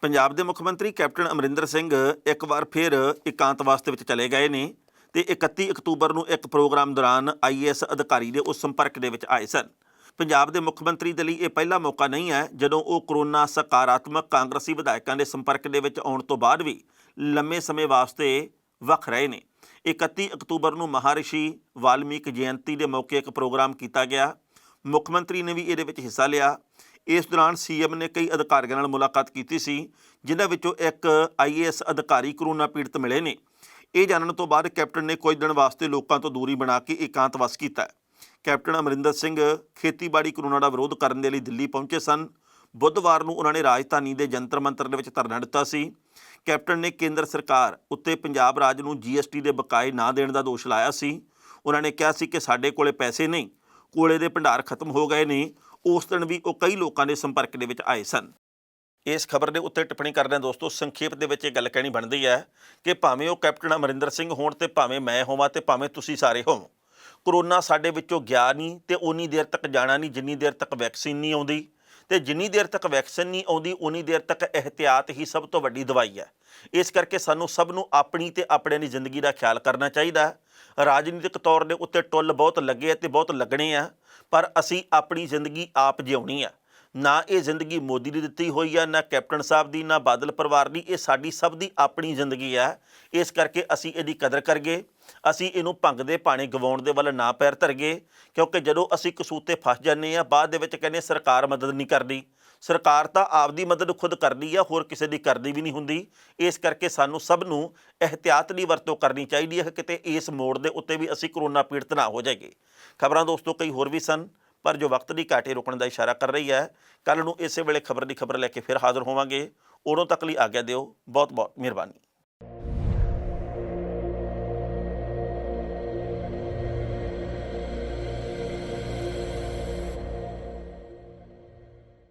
ਪੰਜਾਬ ਦੇ ਮੁੱਖ ਮੰਤਰੀ ਕੈਪਟਨ ਅਮਰਿੰਦਰ ਸਿੰਘ ਇੱਕ ਵਾਰ ਫਿਰ ਇਕਾਂਤਵਾਸ ਦੇ ਵਿੱਚ ਚਲੇ ਗਏ ਨੇ ਤੇ 31 ਅਕਤੂਬਰ ਨੂੰ ਇੱਕ ਪ੍ਰੋਗਰਾਮ ਦੌਰਾਨ IAS ਅਧਿਕਾਰੀ ਦੇ ਉਸ ਸੰਪਰਕ ਦੇ ਵਿੱਚ ਆਏ ਸਨ। ਪੰਜਾਬ ਦੇ ਮੁੱਖ ਮੰਤਰੀ ਦੇ ਲਈ ਇਹ ਪਹਿਲਾ ਮੌਕਾ ਨਹੀਂ ਹੈ ਜਦੋਂ ਉਹ ਕਰੋਨਾ ਸਕਾਰਾਤਮਕ ਕਾਂਗਰਸੀ ਵਿਧਾਇਕਾਂ ਦੇ ਸੰਪਰਕ ਦੇ ਵਿੱਚ ਆਉਣ ਤੋਂ ਬਾਅਦ ਵੀ ਲੰਮੇ ਸਮੇਂ ਵਾਸਤੇ ਵੱਖ ਰਹੇ ਨੇ। 31 ਅਕਤੂਬਰ ਨੂੰ ਮਹਾਰਿਸ਼ੀ ਵਾਲਮੀਕ ਜਯੰਤੀ ਦੇ ਮੌਕੇ ਇੱਕ ਪ੍ਰੋਗਰਾਮ ਕੀਤਾ ਗਿਆ। ਮੁੱਖ ਮੰਤਰੀ ਨੇ ਵੀ ਇਹਦੇ ਵਿੱਚ ਹਿੱਸਾ ਲਿਆ। ਇਸ ਦੌਰਾਨ ਸੀਐਮ ਨੇ ਕਈ ਅਧਿਕਾਰੀਆਂ ਨਾਲ ਮੁਲਾਕਾਤ ਕੀਤੀ ਸੀ, ਜਿਨ੍ਹਾਂ ਵਿੱਚੋਂ ਇੱਕ IAS ਅਧਿਕਾਰੀ ਕਰੋਨਾ ਪੀੜਤ ਮਿਲੇ ਨੇ। ਇਹ ਜਾਣਨ ਤੋਂ ਬਾਅਦ ਕੈਪਟਨ ਨੇ ਕੁਝ ਦਿਨ ਵਾਸਤੇ ਲੋਕਾਂ ਤੋਂ ਦੂਰੀ ਬਣਾ ਕੇ ਇਕਾਂਤਵਾਸ ਕੀਤਾ। ਕੈਪਟਨ ਅਮਰਿੰਦਰ ਸਿੰਘ ਖੇਤੀਬਾੜੀ ਕਾਨੂੰਨਾਂ ਦਾ ਵਿਰੋਧ ਕਰਨ ਦੇ ਲਈ ਦਿੱਲੀ ਪਹੁੰਚੇ ਸਨ। ਬੁੱਧਵਾਰ ਨੂੰ ਉਹਨਾਂ ਨੇ ਰਾਜਧਾਨੀ ਦੇ ਜੰਤਰ ਮੰਤਰ ਦੇ ਵਿੱਚ ਧਰਨਾ ਦਿੱਤਾ ਸੀ। ਕੈਪਟਨ ਨੇ ਕੇਂਦਰ ਸਰਕਾਰ ਉੱਤੇ ਪੰਜਾਬ ਰਾਜ ਨੂੰ GST ਦੇ ਬਕਾਏ ਨਾ ਦੇਣ ਦਾ ਦੋਸ਼ ਲਾਇਆ ਸੀ। ਉਹਨਾਂ ਨੇ ਕਿਹਾ ਸੀ ਕਿ ਸਾਡੇ ਕੋਲੇ ਪੈਸੇ ਨਹੀਂ, ਕੋਲੇ ਦੇ ਭੰਡਾਰ ਖਤਮ ਹੋ ਗਏ ਨੇ। ਉਸ ਦਿਨ ਵੀ ਉਹ ਕਈ ਲੋਕਾਂ ਦੇ ਸੰਪਰਕ ਦੇ ਵਿੱਚ ਆਏ ਸਨ। ਇਸ ਖਬਰ ਦੇ ਉੱਤੇ ਟਿੱਪਣੀ ਕਰਦਿਆਂ ਦੋਸਤੋ ਸੰਖੇਪ ਦੇ ਵਿੱਚ ਇਹ ਗੱਲ ਕਹਿਣੀ ਬਣਦੀ ਹੈ ਕਿ ਭਾਵੇਂ ਉਹ ਕੈਪਟਨ ਅਮਰਿੰਦਰ ਸਿੰਘ ਹੋਣ ਤੇ ਭਾਵੇਂ ਮੈਂ ਹੋਵਾਂ ਤੇ ਭਾਵੇਂ ਤੁਸੀਂ ਸਾਰੇ ਹੋਵੋ, ਕਰੋਨਾ ਸਾਡੇ ਵਿੱਚੋਂ ਗਿਆ ਨਹੀਂ ਤੇ ਉਨੀ ਦੇਰ ਤੱਕ ਜਾਣਾ ਨਹੀਂ ਜਿੰਨੀ ਦੇਰ ਤੱਕ ਵੈਕਸੀਨ ਨਹੀਂ ਆਉਂਦੀ, ਤੇ ਜਿੰਨੀ ਦੇਰ ਤੱਕ ਵੈਕਸੀਨ ਨਹੀਂ ਆਉਂਦੀ ਉਨੀ ਦੇਰ ਤੱਕ ਇਹਤਿਆਤ ਹੀ ਸਭ ਤੋਂ ਵੱਡੀ ਦਵਾਈ ਹੈ। ਇਸ ਕਰਕੇ ਸਾਨੂੰ ਸਭ ਨੂੰ ਆਪਣੀ ਤੇ ਆਪਣਿਆਂ ਦੀ ਜ਼ਿੰਦਗੀ ਦਾ ਖਿਆਲ ਕਰਨਾ ਚਾਹੀਦਾ। ਰਾਜਨੀਤਿਕ ਤੌਰ ਦੇ ਉੱਤੇ ਟੁੱਲ ਬਹੁਤ ਲੱਗੇ ਆ ਤੇ ਬਹੁਤ ਲੱਗਣੇ ਆ, ਪਰ ਅਸੀਂ ਆਪਣੀ ਜ਼ਿੰਦਗੀ ਆਪ ਜਿਉਣੀ ਆ। ਨਾ ਇਹ ਜ਼ਿੰਦਗੀ ਮੋਦੀ ਦੀ ਦਿੱਤੀ ਹੋਈ ਆ, ਨਾ ਕੈਪਟਨ ਸਾਹਿਬ ਦੀ, ਨਾ ਬਾਦਲ ਪਰਿਵਾਰ ਦੀ। ਇਹ ਸਾਡੀ ਸਭ ਦੀ ਆਪਣੀ ਜ਼ਿੰਦਗੀ ਆ। ਇਸ ਕਰਕੇ ਅਸੀਂ ਇਹਦੀ ਕਦਰ ਕਰੀਏ। ਅਸੀਂ ਇਹਨੂੰ ਭੰਗ ਦੇ ਭਾਣੇ ਗਵਾਉਣ ਦੇ ਵੱਲ ਨਾ ਪੈਰ ਧਰੀਏ, ਕਿਉਂਕਿ ਜਦੋਂ ਅਸੀਂ ਕਸੂਤੇ ਫਸ ਜਾਂਦੇ ਆ ਬਾਅਦ ਦੇ ਵਿੱਚ ਕਹਿੰਦੇ ਸਰਕਾਰ ਮਦਦ ਨਹੀਂ ਕਰਦੀ। ਸਰਕਾਰ ਤਾਂ ਆਪਦੀ ਮਦਦ ਖੁਦ ਕਰਦੀ ਆ, ਹੋਰ ਕਿਸੇ ਦੀ ਕਰਦੀ ਵੀ ਨਹੀਂ ਹੁੰਦੀ। ਇਸ ਕਰਕੇ ਸਾਨੂੰ ਸਭ ਨੂੰ ਇਹਤਿਆਤ ਦੀ ਵਰਤੋਂ ਕਰਨੀ ਚਾਹੀਦੀ ਹੈ, ਕਿਤੇ ਇਸ ਮੋੜ ਦੇ ਉੱਤੇ ਵੀ ਅਸੀਂ ਕਰੋਨਾ ਪੀੜਤ ਨਾ ਹੋ ਜਾਈਏ। ਖਬਰਾਂ ਦੋਸਤੋ ਕਈ ਹੋਰ ਵੀ ਸਨ, ਪਰ ਜੋ ਵਕਤ ਦੀ ਘਾਟੇ ਰੋਕਣ ਦਾ ਇਸ਼ਾਰਾ ਕਰ ਰਹੀ ਹੈ। ਕੱਲ੍ਹ ਨੂੰ ਇਸੇ ਵੇਲੇ ਖਬਰ ਦੀ ਖਬਰ ਲੈ ਕੇ ਫਿਰ ਹਾਜ਼ਰ ਹੋਵਾਂਗੇ। ਉਦੋਂ ਤੱਕ ਲਈ ਆਗਿਆ ਦਿਓ। ਬਹੁਤ ਬਹੁਤ ਮਿਹਰਬਾਨੀ।